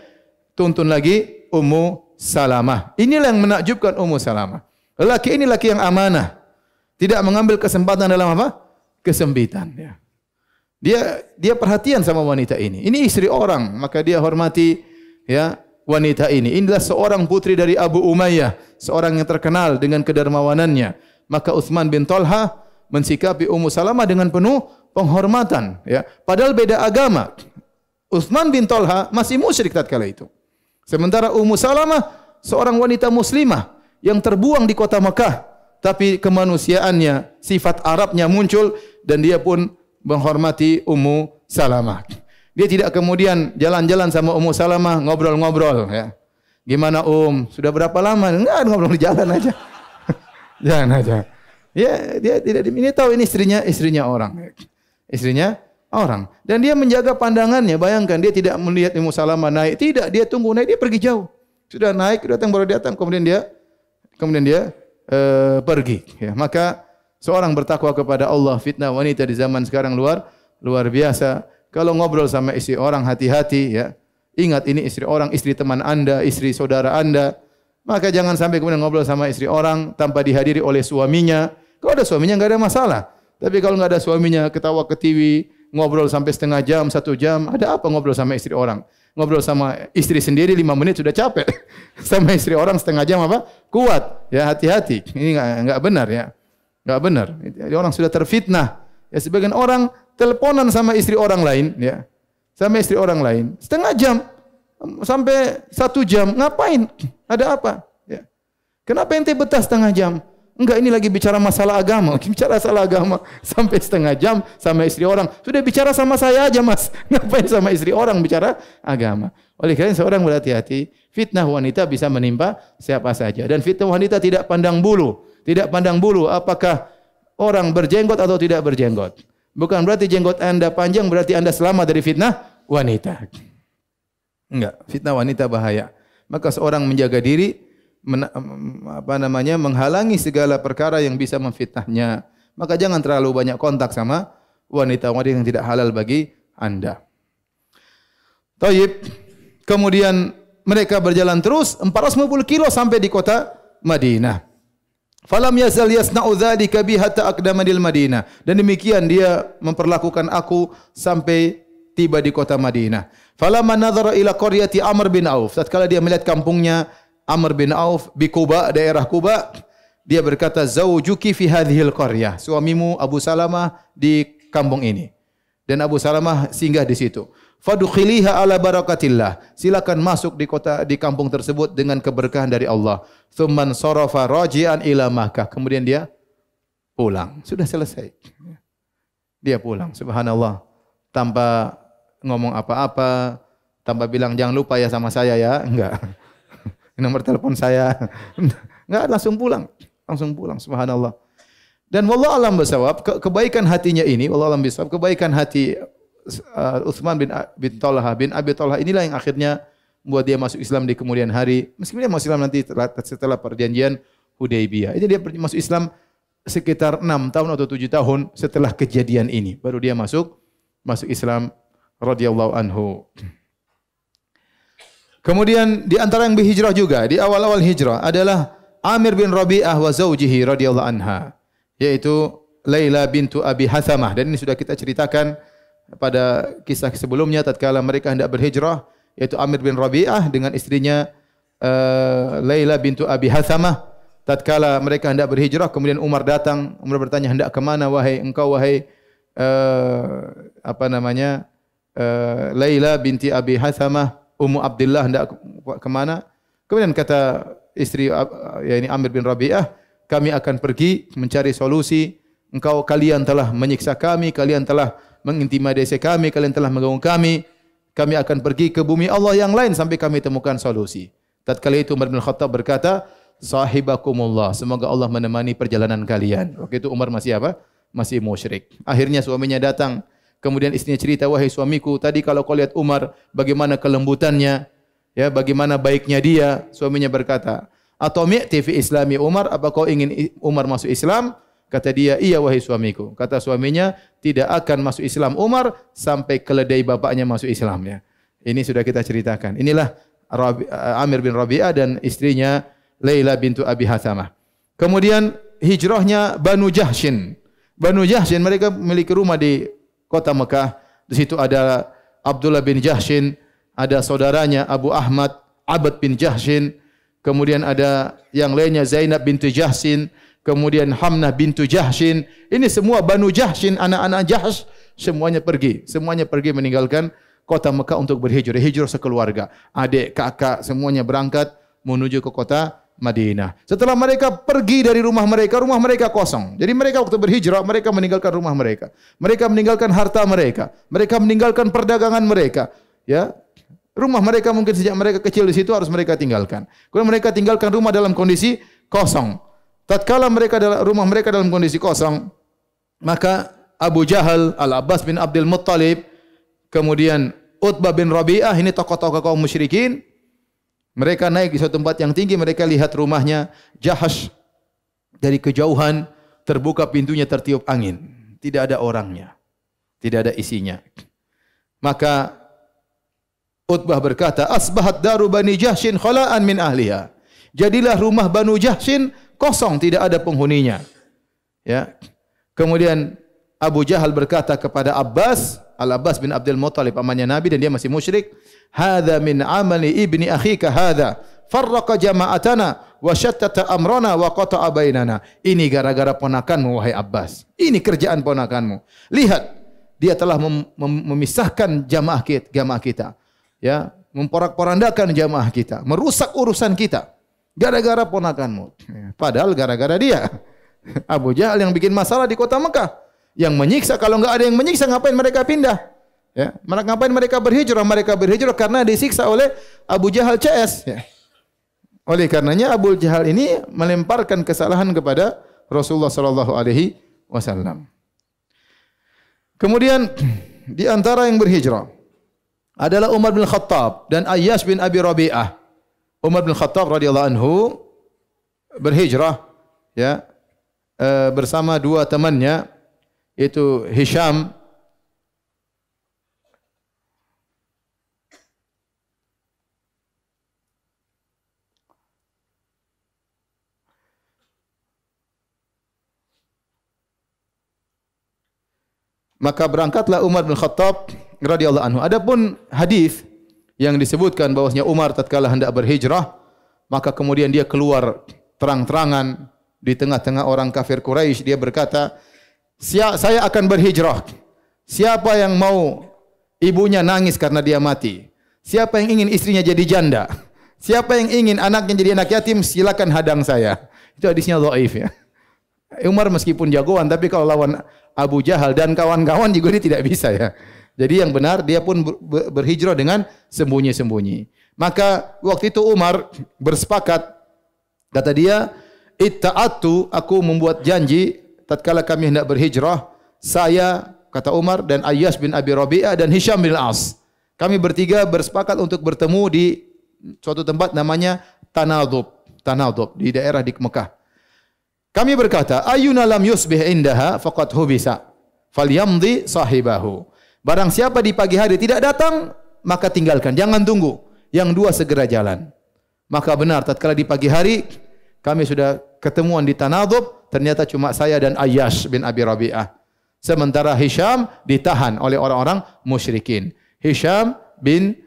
tuntun lagi Ummu Salamah. Inilah yang menakjubkan Ummu Salamah. Lelaki ini lelaki yang amanah. Tidak mengambil kesempatan dalam apa? Kesempitan, ya. Dia perhatian sama wanita ini. Ini istri orang, maka dia hormati ya wanita ini. Inilah seorang putri dari Abu Umayyah, seorang yang terkenal dengan kedermawanannya. Maka Utsman bin Talha mensikapi Ummu Salamah dengan penuh penghormatan, ya. Padahal beda agama. Utsman bin Talha masih musyrik tatkala itu. Sementara Ummu Salamah seorang wanita muslimah yang terbuang di kota Mekah, tapi kemanusiaannya, sifat Arabnya muncul dan dia pun menghormati Ummu Salamah. Dia tidak kemudian jalan-jalan sama Ummu Salamah ngobrol-ngobrol, ya. Gimana sudah berapa lama? Enggak, ngobrol di jalan aja. Jangan aja. Ya, dia tidak ini tahu ini istrinya orang. Istrinya orang. Dan dia menjaga pandangannya. Bayangkan dia tidak melihat Ummu Salamah naik, tidak, dia tunggu naik, dia pergi jauh. Sudah naik, datang baru datang, kemudian dia pergi, ya. Maka seorang bertakwa kepada Allah, fitnah wanita di zaman sekarang luar biasa. Kalau ngobrol sama istri orang, hati-hati, ya. Ingat ini istri orang, istri teman Anda, istri saudara Anda. Maka jangan sampai kemudian ngobrol sama istri orang tanpa dihadiri oleh suaminya. Kalau ada suaminya enggak ada masalah. Tapi kalau enggak ada suaminya, ketawa ke TV, ngobrol sampai setengah jam, 1 jam, ada apa ngobrol sama istri orang? Ngobrol sama istri sendiri 5 menit sudah capek. Sama istri orang setengah jam apa? Kuat. Ya, hati-hati. Ini enggak benar, ya. Enggak benar. Orang sudah terfitnah. Ya, sebagian orang teleponan sama istri orang lain, ya. Sama istri orang lain setengah jam sampai 1 jam. Ngapain? Ada apa? Ya. Kenapa ente betah setengah jam? Enggak, ini lagi bicara masalah agama. Bicara masalah agama sampai setengah jam sama istri orang. Sudah bicara sama saya aja, Mas. Ngapain sama istri orang bicara agama? Oleh karena seorang berhati-hati, fitnah wanita bisa menimpa siapa saja. Dan fitnah wanita tidak pandang bulu. Tidak pandang bulu apakah orang berjenggot atau tidak berjenggot. Bukan berarti jenggot Anda panjang berarti Anda selamat dari fitnah wanita. Enggak, fitnah wanita bahaya. Maka seorang menjaga diri, menghalangi segala perkara yang bisa memfitnahnya. Maka jangan terlalu banyak kontak sama wanita-wanita yang tidak halal bagi Anda. Taib. Kemudian mereka berjalan terus 450 kilo sampai di kota Madinah. Falam yazal yasna'u dzalika bi hatta aqdamadil Madinah. Dan demikian dia memperlakukan aku sampai tiba di kota Madinah. Falamma nadhara ila qaryati Amr bin Auf. Tatkala dia melihat kampungnya Amr bin Auf di Quba, daerah Quba, dia berkata, "Zawjuki fi hadhil qaryah." Suamimu Abu Salamah di kampung ini. Dan Abu Salamah singgah di situ. Fadkhiliha ala barakatillah. Silakan masuk di kampung tersebut dengan keberkahan dari Allah. Tsumman sarafa raji'an ila Makkah. Kemudian dia pulang. Sudah selesai. Dia pulang. Subhanallah. Tanpa ngomong apa-apa, tanpa bilang jangan lupa ya sama saya ya. Enggak. Nomor telepon saya. Enggak, langsung pulang. Langsung pulang. Subhanallah. Dan wallahu alam bisawab, kebaikan hatinya ini, wallahu alam bisawab, kebaikan hati Utsman bin Abi Talha inilah yang akhirnya membuat dia masuk Islam di kemudian hari. Meskipun dia masuk Islam nanti setelah perjanjian Hudaybiyah. Ini dia masuk Islam sekitar 6 tahun atau 7 tahun setelah kejadian ini. Baru dia masuk Islam radhiyallahu anhu. Kemudian di antara yang berhijrah juga di awal-awal hijrah adalah Amir bin Rabi'ah wa zawjihi radhiyallahu anha, yaitu Laila bintu Abi Hathamah. Dan ini sudah kita ceritakan pada kisah sebelumnya tatkala mereka hendak berhijrah, yaitu Amir bin Rabi'ah dengan istrinya Laila bintu Abi Hathamah. Tatkala mereka hendak berhijrah, kemudian Umar datang. Umar bertanya, hendak ke mana wahai engkau, wahai Laila binti Abi Hathamah, Ummu Abdullah, hendak ke mana? Kemudian kata istri yakni Amir bin Rabi'ah, kami akan pergi mencari solusi. Kalian telah menyiksa kami, kalian telah mengintimidasi kami, kalian telah mengganggu kami. Kami akan pergi ke bumi Allah yang lain sampai kami temukan solusi. Tatkala itu Umar bin Khattab berkata, sahibakumullah, semoga Allah menemani perjalanan kalian. Waktu itu Umar masih apa? Masih musyrik. Akhirnya suaminya datang. Kemudian istrinya cerita, wahai suamiku, tadi kalau kau lihat Umar, bagaimana kelembutannya, ya, bagaimana baiknya dia. Suaminya berkata, atau mi'ti fi islami Umar, apa kau ingin Umar masuk Islam? Kata dia, iya wahai suamiku. Kata suaminya, tidak akan masuk Islam Umar sampai keledai bapaknya masuk Islam. Ya. Ini sudah kita ceritakan. Inilah Amir bin Rabi'ah dan istrinya Laila bintu Abi Hathamah. Kemudian hijrahnya Banu Jahshin. Banu Jahshin mereka memiliki rumah di kota Mekah. Di situ ada Abdullah bin Jahshin, ada saudaranya Abu Ahmad, Abad bin Jahshin. Kemudian ada yang lainnya Zainab bintu Jahshin, kemudian Hamnah bintu Jahshin. Ini semua Banu Jahshin, anak-anak Jahsh, semuanya pergi meninggalkan kota Mekah untuk berhijrah, hijrah sekeluarga. Adik, kakak, semuanya berangkat menuju ke kota Madinah. Setelah mereka pergi dari rumah mereka kosong. Jadi mereka waktu berhijrah, mereka meninggalkan rumah mereka. Mereka meninggalkan harta mereka. Mereka meninggalkan perdagangan mereka. Ya, rumah mereka mungkin sejak mereka kecil di situ harus mereka tinggalkan. Kemudian mereka tinggalkan rumah dalam kondisi kosong. Tatkala rumah mereka dalam kondisi kosong, maka Abu Jahal, Al-Abbas bin Abdul Muttalib, kemudian Utbah bin Rabi'ah, ini tokoh-tokoh kaum musyrikin. Mereka naik di suatu tempat yang tinggi, mereka lihat rumahnya Jahash dari kejauhan, terbuka pintunya, tertiup angin. Tidak ada orangnya, tidak ada isinya. Maka Utbah berkata, asbahat daru Bani Jahshin khala'an min ahliha. Jadilah rumah Banu Jahshin kosong, tidak ada penghuninya. Ya. Kemudian Abu Jahal berkata kepada Abbas, Al-Abbas bin Abdul Muttalib, pamannya Nabi dan dia masih musyrik, "Hadza min amali ibni akhika hadza, farraqa jama'atana wa shattata amrana wa qata'a bainana." Ini gara-gara ponakanmu wahai Abbas. Ini kerjaan ponakanmu. Lihat, dia telah memisahkan jamaah kita. Ya, memporak-porandakan jamaah kita, merusak urusan kita. Gara-gara ponakanmu. Padahal gara-gara dia. Abu Jahal yang bikin masalah di kota Mekah. Yang menyiksa, kalau enggak ada yang menyiksa, ngapain mereka pindah? Ya, ngapain mereka berhijrah? Mereka berhijrah karena disiksa oleh Abu Jahal CS. Ya. Oleh karenanya Abu Jahal ini melemparkan kesalahan kepada Rasulullah sallallahu alaihi wasallam. Kemudian di antara yang berhijrah adalah Umar bin Khattab dan Ayyash bin Abi Rabi'ah. Umar bin Khattab radhiyallahu anhu berhijrah, ya, bersama dua temannya, yaitu Hisham maka berangkatlah Umar bin Khattab radhiyallahu anhu. Adapun hadis yang disebutkan bahwasanya Umar tatkala hendak berhijrah, maka kemudian dia keluar terang-terangan di tengah-tengah orang kafir Quraisy, dia berkata, saya akan berhijrah. Siapa yang mau ibunya nangis karena dia mati? Siapa yang ingin istrinya jadi janda? Siapa yang ingin anaknya jadi anak yatim? Silakan hadang saya. Itu hadisnya dhaif, ya. Umar meskipun jagoan, tapi kalau lawan Abu Jahal dan kawan-kawan juga dia tidak bisa, ya. Jadi yang benar dia pun berhijrah dengan sembunyi-sembunyi. Maka waktu itu Umar bersepakat, kata dia, itta'atu, aku membuat janji tatkala kami hendak berhijrah, saya, kata Umar, dan Ayyash bin Abi Rabi'ah dan Hisham bin Al-As, kami bertiga bersepakat untuk bertemu di suatu tempat namanya Tanadub di daerah di Mekah. Kami berkata, ayyuna lam yusbih indaha faqad hubisa falyamdi sahibahu. Barang siapa di pagi hari tidak datang, maka tinggalkan, jangan tunggu. Yang dua segera jalan. Maka benar, tatkala di pagi hari kami sudah ketemuan di Tanadub, ternyata cuma saya dan Ayyash bin Abi Rabi'ah. Sementara Hisham ditahan oleh orang-orang musyrikin. Hisham bin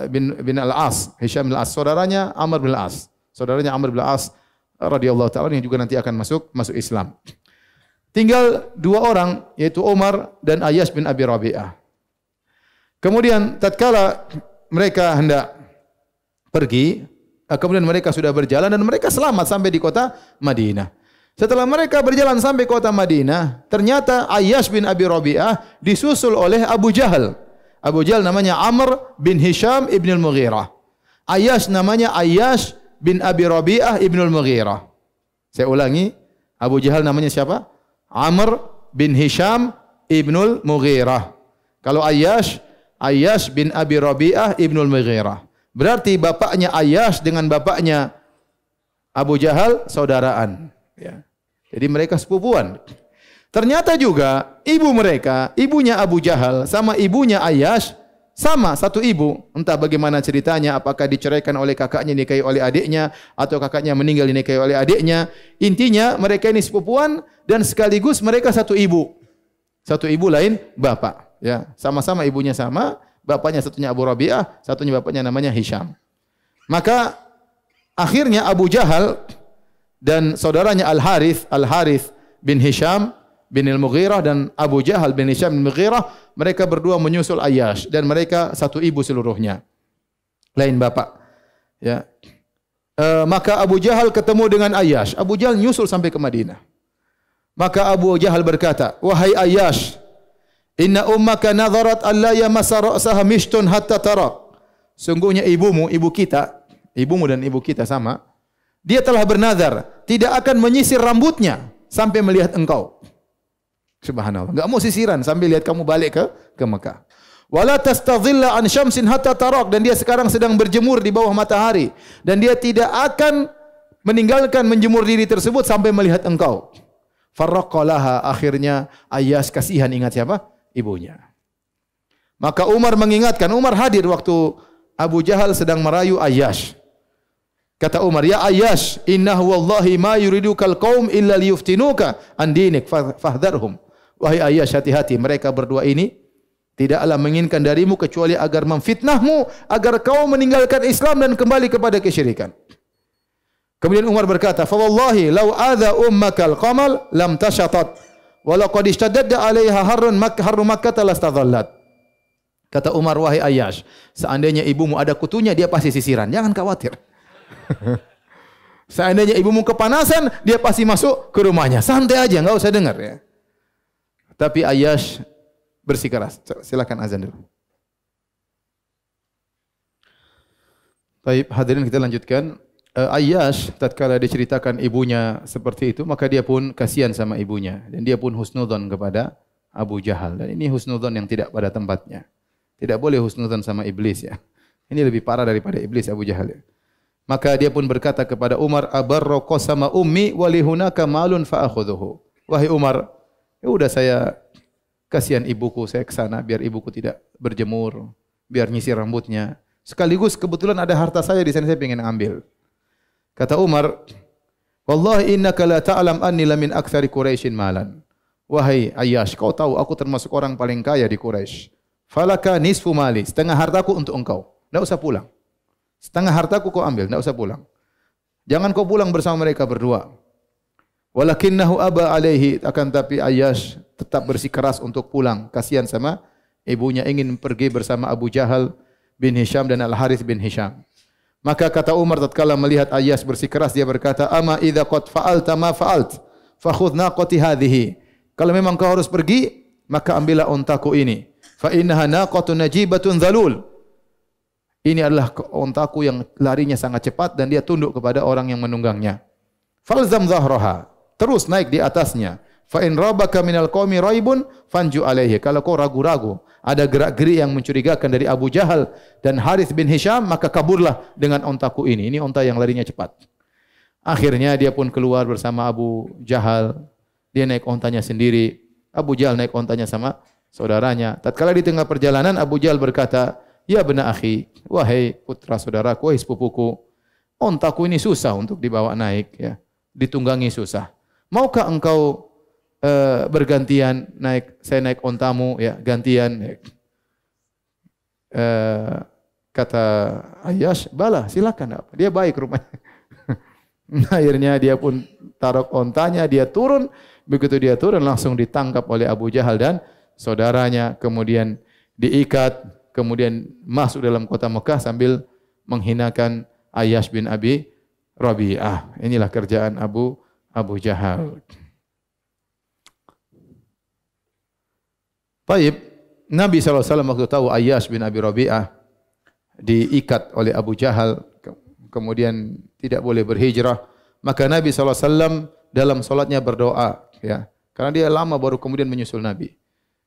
bin Al-As, Hisham bin Al-As, saudaranya Amr bin Al-As. Saudaranya Amr bin Al-As radhiyallahu taala yang juga nanti akan masuk Islam. Tinggal dua orang yaitu Umar dan Ayyash bin Abi Rabi'ah. Kemudian tatkala mereka hendak pergi, kemudian mereka sudah berjalan dan mereka selamat sampai di kota Madinah. Setelah mereka berjalan sampai kota Madinah, ternyata Ayyash bin Abi Rabi'ah disusul oleh Abu Jahal. Abu Jahal namanya Amr bin Hisham ibn al-Mughirah. Ayyash namanya Ayyash bin Abi Rabi'ah ibn al-Mughirah. Saya ulangi, Abu Jahal namanya siapa? Amr bin Hisham ibn al-Mughirah. Kalau Ayyash, Ayyash bin Abi Rabi'ah ibn al-Mughirah. Berarti bapaknya Ayyash dengan bapaknya Abu Jahal saudaraan. Ya. Jadi mereka sepupuan. Ternyata juga ibu mereka, ibunya Abu Jahal sama ibunya Ayyash sama satu ibu. Entah bagaimana ceritanya, apakah diceraikan oleh kakaknya nikahi oleh adiknya atau kakaknya meninggal dinikahi oleh adiknya. Intinya mereka ini sepupuan dan sekaligus mereka satu ibu. Satu ibu lain bapak, ya. Sama-sama ibunya sama, bapaknya satunya Abu Rabi'ah, satunya bapaknya namanya Hisham. Maka akhirnya Abu Jahal dan saudaranya Al-Harith bin Hisham bin Al-Mughirah dan Abu Jahal bin Hisham bin Al-Mughirah, mereka berdua menyusul Ayyash dan mereka satu ibu seluruhnya. Lain bapak. Ya. Maka Abu Jahal ketemu dengan Ayyash. Abu Jahal nyusul sampai ke Madinah. Maka Abu Jahal berkata, "Wahai Ayyash, inna ummaka nadharat alla yamassa ra'saha mishtun hatta tara." Sungguhnya ibumu dan ibu kita sama. Dia telah bernazar tidak akan menyisir rambutnya sampai melihat engkau. Subhanallah. Enggak mau sisiran sampai lihat kamu balik ke Mekah. Wala tastadhilla an syamsin hatta tarak, dan dia sekarang sedang berjemur di bawah matahari dan dia tidak akan meninggalkan menjemur diri tersebut sampai melihat engkau. Farraqalaha, akhirnya Ayyash kasihan ingat siapa? Ibunya. Maka Umar mengingatkan, Umar hadir waktu Abu Jahal sedang merayu Ayyash. Kata Umar, "Ya Ayyash, innahu wallahi ma yuridukal qaum illa liyuftinuka an dinik fahdharhum." Wahai Ayyash, hati-hati, mereka berdua ini tidaklah menginginkan darimu kecuali agar memfitnahmu agar kau meninggalkan Islam dan kembali kepada kesyirikan. Kemudian Umar berkata, "Fa wallahi law adha ummakal qamal lam tashatat wa laqad ishtadda 'alaiha harrun Makkah lastadhallat." Kata Umar, "Wahai Ayyash, seandainya ibumu ada kutunya dia pasti sisiran, jangan khawatir." Seandainya ibumu kepanasan, dia pasti masuk ke rumahnya. Santai aja, enggak usah dengar ya. Tapi Ayyash bersikeras. Silakan azan dulu. Baik, hadirin kita lanjutkan. Ayyash tatkala diceritakan ibunya seperti itu, maka dia pun kasihan sama ibunya dan dia pun husnudzon kepada Abu Jahal. Dan ini husnudzon yang tidak pada tempatnya. Tidak boleh husnudzon sama iblis ya. Ini lebih parah daripada iblis Abu Jahal ya. Maka dia pun berkata kepada Umar, "Abarra qasama ummi wa li hunaka malun fa akhudhuhu." Wahai Umar, ya udah saya kasihan ibuku, saya ke sana biar ibuku tidak berjemur, biar nyisir rambutnya. Sekaligus kebetulan ada harta saya di sana, saya ingin ambil. Kata Umar, "Wallahi innaka la ta'lam anni la min aktsari Quraisyin malan." Wahai Ayyash, kau tahu aku termasuk orang paling kaya di Quraisy. Falaka nisfu mali, setengah hartaku untuk engkau. Enggak usah pulang. Setengah hartaku kau ambil, tidak usah pulang. Jangan kau pulang bersama mereka berdua. Walakinnahu aba alaihi, akan tapi Ayyash tetap bersikeras untuk pulang. Kasihan sama ibunya, ingin pergi bersama Abu Jahal bin Hisham dan Al-Harith bin Hisham. Maka kata Umar tatkala melihat Ayyash bersikeras, dia berkata, "Ama idza qad fa'alta ma fa'alt, fakhudh naqati hadhihi." Kalau memang kau harus pergi, maka ambillah untaku ini. Fa innaha naqatun najibatun dzalul. Ini adalah untaku yang larinya sangat cepat dan dia tunduk kepada orang yang menunggangnya. Falzam zahraha, terus naik di atasnya. Fa in rabaka minal qaumi raibun fanju alaihi. Kalau kau ragu-ragu, ada gerak-gerik yang mencurigakan dari Abu Jahal dan Harith bin Hisham, maka kaburlah dengan untaku ini. Ini unta yang larinya cepat. Akhirnya dia pun keluar bersama Abu Jahal. Dia naik untanya sendiri. Abu Jahal naik untanya sama saudaranya. Tatkala di tengah perjalanan, Abu Jahal berkata, "Ya bena akhi, wahai putra saudaraku, wahai sepupuku, untaku ini susah untuk dibawa naik, ya, ditunggangi susah. Maukah engkau bergantian naik, saya naik untamu, ya, gantian?" Kata Ayyash, "Bala, silakan." Dia baik rupanya. Akhirnya dia pun taruh ontanya, dia turun. Begitu dia turun langsung ditangkap oleh Abu Jahal dan saudaranya. Kemudian diikat, kemudian masuk dalam kota Mekah sambil menghinakan Ayyash bin Abi Rabi'ah. Inilah kerjaan Abu Jahal. Baik, Nabi SAW waktu tahu Ayyash bin Abi Rabi'ah diikat oleh Abu Jahal, kemudian tidak boleh berhijrah, maka Nabi SAW dalam solatnya berdoa, ya, karena dia lama baru kemudian menyusul Nabi.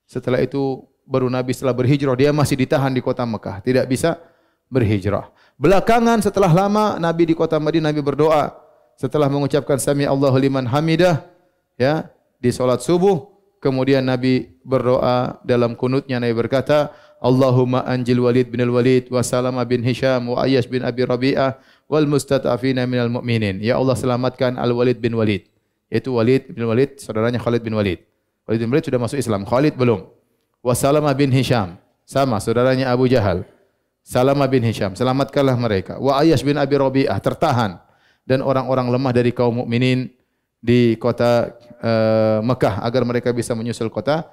Setelah itu baru Nabi setelah berhijrah, dia masih ditahan di kota Mekah, tidak bisa berhijrah. Belakangan setelah lama Nabi di kota Madinah, Nabi berdoa setelah mengucapkan Sami Allahu liman hamidah, ya, di solat subuh. Kemudian Nabi berdoa dalam kunutnya, Nabi berkata, Allahumma anjil Walid bin al-Walid wa Salama bin Hisham wa Ayyash bin Abi Rabi'ah wal mustata'afina minal mu'minin. Ya Allah, selamatkan Al-Walid bin Walid. Yaitu Walid bin Walid, saudaranya Khalid bin Walid. Walid bin Walid sudah masuk Islam, Khalid belum. Wa Salama bin Hisham, sama saudaranya Abu Jahal. Salama bin Hisham, selamatkanlah mereka. Wa Ayyash bin Abi Rabi'ah, tertahan. Dan orang-orang lemah dari kaum mukminin di kota Mekah agar mereka bisa menyusul kota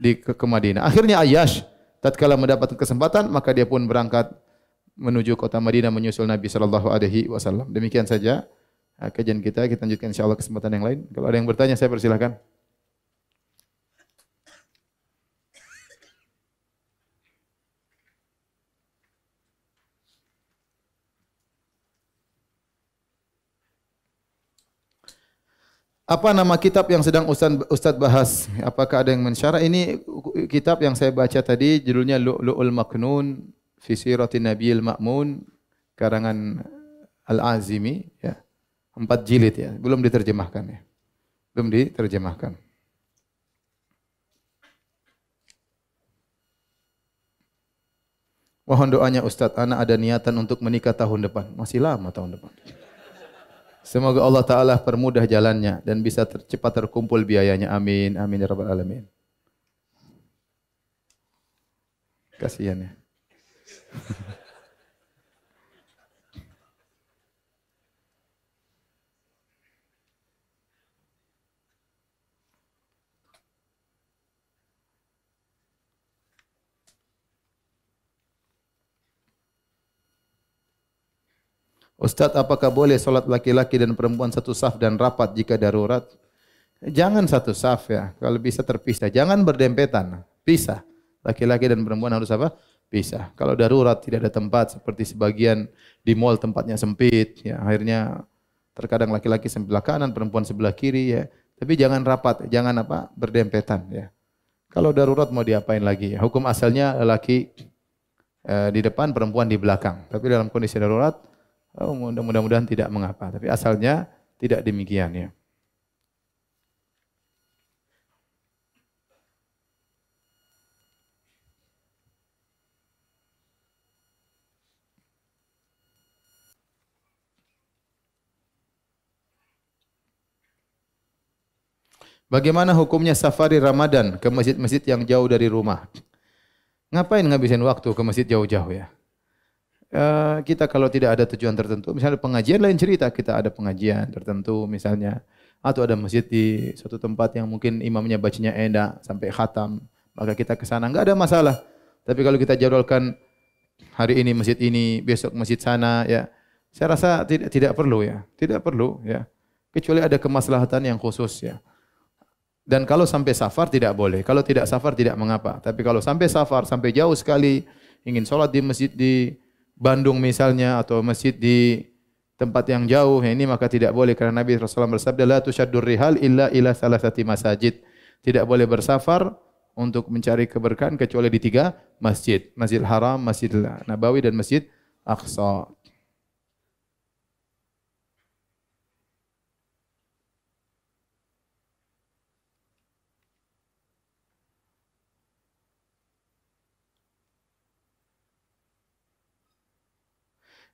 ke Madinah. Akhirnya Ayyash tatkala mendapatkan kesempatan maka dia pun berangkat menuju kota Madinah menyusul Nabi sallallahu alaihi wasallam. Demikian saja kajian kita lanjutkan insyaallah kesempatan yang lain. Kalau ada yang bertanya saya persilakan. Apa nama kitab yang sedang Ustaz bahas? Apakah ada yang mensyarah? Ini kitab yang saya baca tadi judulnya Lu'lu'ul Maknun fi Siratin Nabiyil Ma'mun karangan Al-Azimi, ya. 4 jilid, ya. Belum diterjemahkan, ya. Belum diterjemahkan. Mohon doanya Ustaz, ana ada niatan untuk menikah tahun depan. Masih lama tahun depan. Semoga Allah Ta'ala permudah jalannya dan bisa cepat terkumpul biayanya. Amin. Amin ya Rabbal Alamin. Kasihan, ya. Ustaz, apakah boleh solat laki-laki dan perempuan satu saf dan rapat jika darurat? Jangan satu saf, ya. Kalau bisa terpisah. Jangan berdempetan. Pisah. Laki-laki dan perempuan harus apa? Pisah. Kalau darurat tidak ada tempat seperti sebagian di mal tempatnya sempit, ya. Akhirnya terkadang laki-laki sebelah kanan, perempuan sebelah kiri, ya. Tapi jangan rapat, jangan apa? Berdempetan, ya. Kalau darurat mau diapain lagi? Hukum asalnya laki di depan, perempuan di belakang. Tapi dalam kondisi darurat mudah-mudahan tidak mengapa. Tapi asalnya tidak demikian, ya. Bagaimana hukumnya safari Ramadan ke masjid-masjid yang jauh dari rumah? Ngapain ngabisin waktu ke masjid jauh-jauh, ya? Kita kalau tidak ada tujuan tertentu, misalnya pengajian lain cerita, kita ada pengajian tertentu misalnya, atau ada masjid di suatu tempat yang mungkin imamnya bacanya enak sampai khatam, maka kita ke sana, enggak ada masalah. Tapi kalau kita jadwalkan hari ini masjid ini, besok masjid sana, ya, saya rasa tidak perlu, ya, tidak perlu, ya, kecuali ada kemaslahatan yang khusus, ya. Dan kalau sampai safar tidak boleh, kalau tidak safar tidak mengapa. Tapi kalau sampai safar, sampai jauh sekali, ingin sholat di masjid di Bandung misalnya atau masjid di tempat yang jauh, ini maka tidak boleh karena Nabi SAW bersabda la tusyaddur rihal illa ila salasati masajid. Tidak boleh bersafar untuk mencari keberkahan kecuali di 3 masjid. Masjidil Haram, Masjidil Nabawi dan Masjid Aqsa.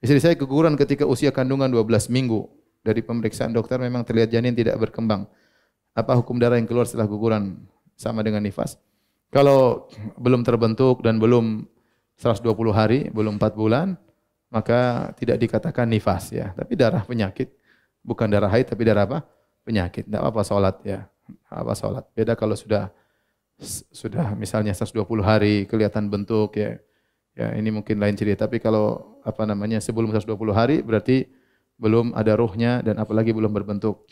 Istri saya keguguran ketika usia kandungan 12 minggu. Dari pemeriksaan dokter memang terlihat janin tidak berkembang. Apa hukum darah yang keluar setelah guguran sama dengan nifas? Kalau belum terbentuk dan belum 120 hari, belum 4 bulan, maka tidak dikatakan nifas ya. Tapi darah penyakit, bukan darah haid tapi darah apa? Penyakit. Tidak apa salat ya. Apa salat. Beda kalau sudah misalnya 120 hari kelihatan bentuk ya. Ya, ini mungkin lain cerita. Tapi kalau sebelum 120 hari berarti belum ada ruhnya dan apalagi belum berbentuk.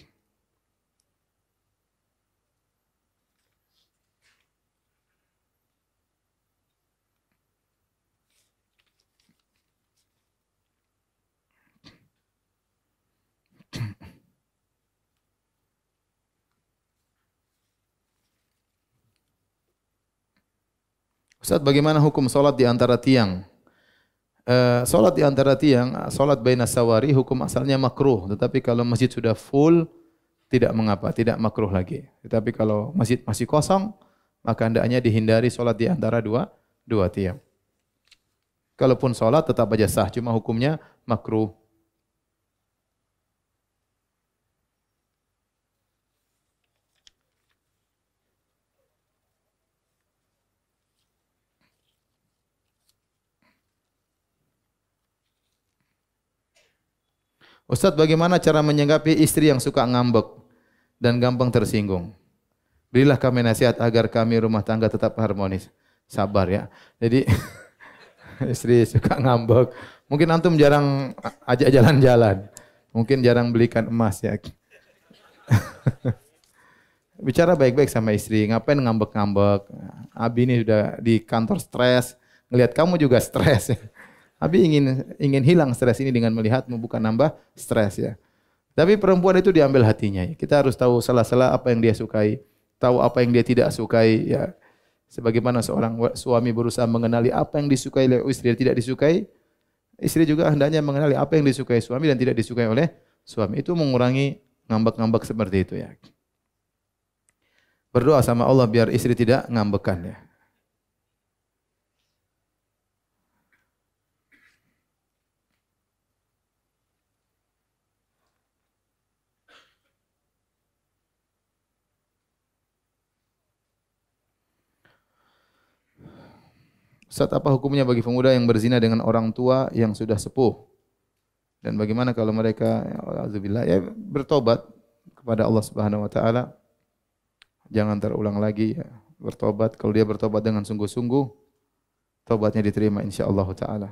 Ustaz, bagaimana hukum solat di antara tiang? Solat di antara tiang, solat baina sawari, hukum asalnya makruh. Tetapi kalau masjid sudah full, tidak mengapa, tidak makruh lagi. Tetapi kalau masjid masih kosong, maka hendaknya dihindari solat di antara dua tiang. Kalaupun solat tetap aja sah, cuma hukumnya makruh. Ustaz, bagaimana cara menyikapi istri yang suka ngambek dan gampang tersinggung? Berilah kami nasihat agar kami rumah tangga tetap harmonis. Sabar ya. Jadi istri suka ngambek. Mungkin antum jarang ajak jalan-jalan. Mungkin jarang belikan emas ya. Bicara baik-baik sama istri. Ngapain ngambek-ngambek? Abi ini sudah di kantor stres. Ngelihat kamu juga stres. Abi ingin hilang stres ini dengan melihatmu, bukan nambah stres ya. Tapi perempuan itu diambil hatinya. Kita harus tahu sela-sela apa yang dia sukai, tahu apa yang dia tidak sukai ya. Sebagaimana seorang suami berusaha mengenali apa yang disukai oleh istri dan tidak disukai, istri juga hendaknya mengenali apa yang disukai suami dan tidak disukai oleh suami. Itu mengurangi ngambek-ngambek seperti itu ya. Berdoa sama Allah biar istri tidak ngambekan ya. Ustaz, apa hukumnya bagi pemuda yang berzina dengan orang tua yang sudah sepuh? Dan bagaimana kalau mereka ya bertobat kepada Allah Subhanahu wa taala? Jangan terulang lagi ya. Bertobat, kalau dia bertobat dengan sungguh-sungguh, tobatnya diterima insyaallah taala.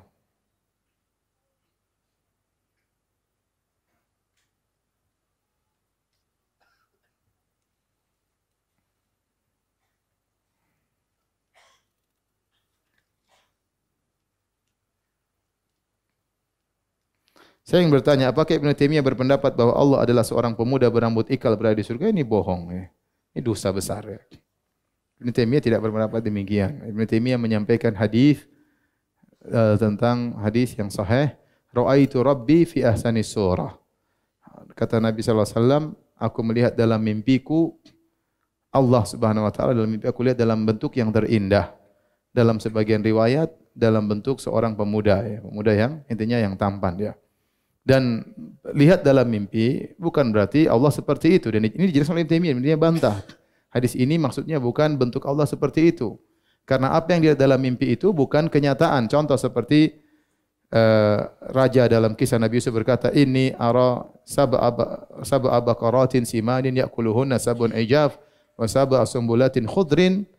Saya ingin bertanya, apakah Ibnu Taimiyah berpendapat bahwa Allah adalah seorang pemuda berambut ikal berada di surga? Ini bohong ya. Ini dosa besar ya. Ibnu Taimiyah tidak berpendapat demikian. Ibnu Taimiyah menyampaikan hadis tentang hadis yang sahih, ra'aitu rabbi fi ahsani surah. Kata Nabi sallallahu alaihi wasallam, aku melihat dalam mimpiku Allah Subhanahu wa taala, dalam mimpi aku lihat dalam bentuk yang terindah. Dalam sebagian riwayat dalam bentuk seorang pemuda ya, pemuda yang intinya yang tampan ya. Dan lihat dalam mimpi bukan berarti Allah seperti itu. Dan ini dijelaskan oleh Ibnu Taimiyah, dia bantah. Hadis ini maksudnya bukan bentuk Allah seperti itu. Karena apa yang dilihat dalam mimpi itu bukan kenyataan. Contoh seperti raja dalam kisah Nabi Yusuf berkata, "Inni ara sab'a baqaratin simanin ya'kuluhunna sab'un ijaf wa sab'a sumbulatin khudrin."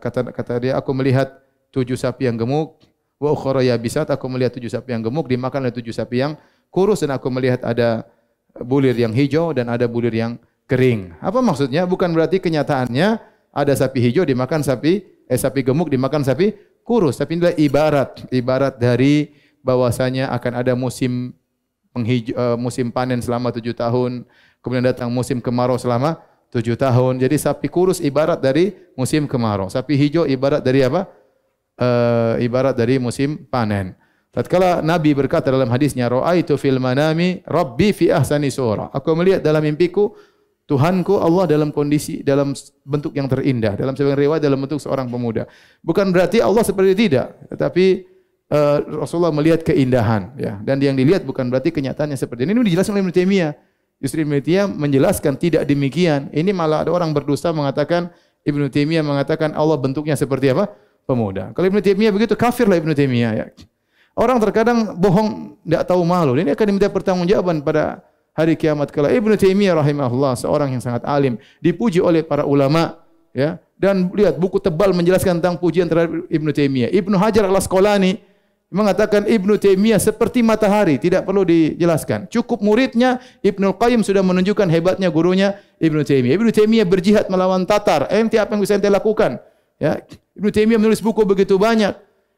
Kata dia, aku melihat 7 sapi yang gemuk, wa ukhra yabisat, aku melihat 7 sapi yang gemuk dimakan oleh 7 sapi yang kurus, dan aku melihat ada bulir yang hijau dan ada bulir yang kering. Apa maksudnya? Bukan berarti kenyataannya ada sapi hijau dimakan sapi gemuk dimakan sapi kurus, tapi inilah ibarat dari bahwasanya akan ada musim panen selama 7 tahun, kemudian datang musim kemarau selama 7 tahun. Jadi sapi kurus ibarat dari musim kemarau, sapi hijau ibarat dari apa? Ibarat dari musim panen. Tatkala Nabi berkata dalam hadisnya, ra'aitu fil manami rabbi fi ahsani surah. Aku melihat dalam mimpiku Tuhanku Allah dalam bentuk yang terindah. Dalam sebagian riwayat dalam bentuk seorang pemuda. Bukan berarti Allah seperti tidak, tetapi Rasulullah melihat keindahan ya. Dan yang dilihat bukan berarti kenyataannya seperti ini. Ini dijelaskan oleh Ibnu Taimiyah. Justru Ibnu Taimiyah menjelaskan tidak demikian. Ini malah ada orang berdusta mengatakan Ibnu Taimiyah mengatakan Allah bentuknya seperti apa? pemuda. Kalau Ibnu Taimiyah begitu, kafirlah Ibnu Taimiyah ya. Orang terkadang bohong tidak tahu malu. Ini akan diminta pertanggungjawaban pada hari kiamat kala. Ibnu Taimiyah rahimahullah seorang yang sangat alim, dipuji oleh para ulama ya. Dan lihat buku tebal menjelaskan tentang pujian terhadap Ibnu Taimiyah. Ibnu Hajar Al-Asqalani mengatakan Ibnu Taimiyah seperti matahari, tidak perlu dijelaskan. Cukup muridnya Ibnu Qayyim sudah menunjukkan hebatnya gurunya Ibnu Taimiyah. Ibnu Taimiyah berjihad melawan Tatar. Ente apa yang bisa ente lakukan? Ya, Ibnu Taimiyah menulis buku begitu banyak.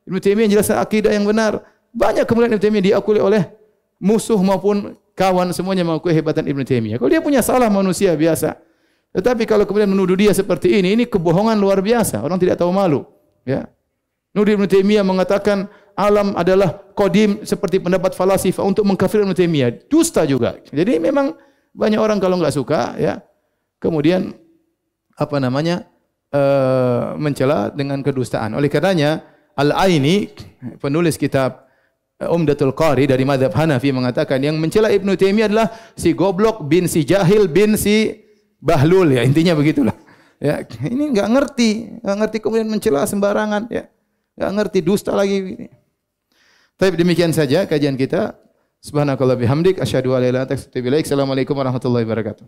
Ibnu Taimiyah menjelaskan akidah yang benar. Banyak kemudian Ibnu Taimiyah diakui oleh musuh maupun kawan, semuanya mengakui hebatan Ibnu Taimiyah. Kalau dia punya salah manusia biasa. Tetapi kalau kemudian menuduh dia seperti ini kebohongan luar biasa. Orang tidak tahu malu. Ya. Nuduh Ibnu Taimiyah mengatakan alam adalah qadim seperti pendapat falasifah untuk mengkafirkan Ibnu Taimiyah. Dusta juga. Jadi memang banyak orang kalau enggak suka ya, kemudian mencela dengan kedustaan. Oleh karenanya Al-Aini, penulis kitab Umdatul Qari dari mazhab Hanafi mengatakan yang mencela Ibnu Taimiyah adalah si goblok bin si jahil bin si bahlul ya, intinya begitulah. Ya, ini enggak ngerti kemudian mencela sembarangan ya. Enggak ngerti, dusta lagi. Tapi demikian saja kajian kita. Subhanakallah bihamdik asyhadu an la ilaha illa anta astaghfiruka wa atubu ilaik. Assalamualaikum warahmatullahi wabarakatuh.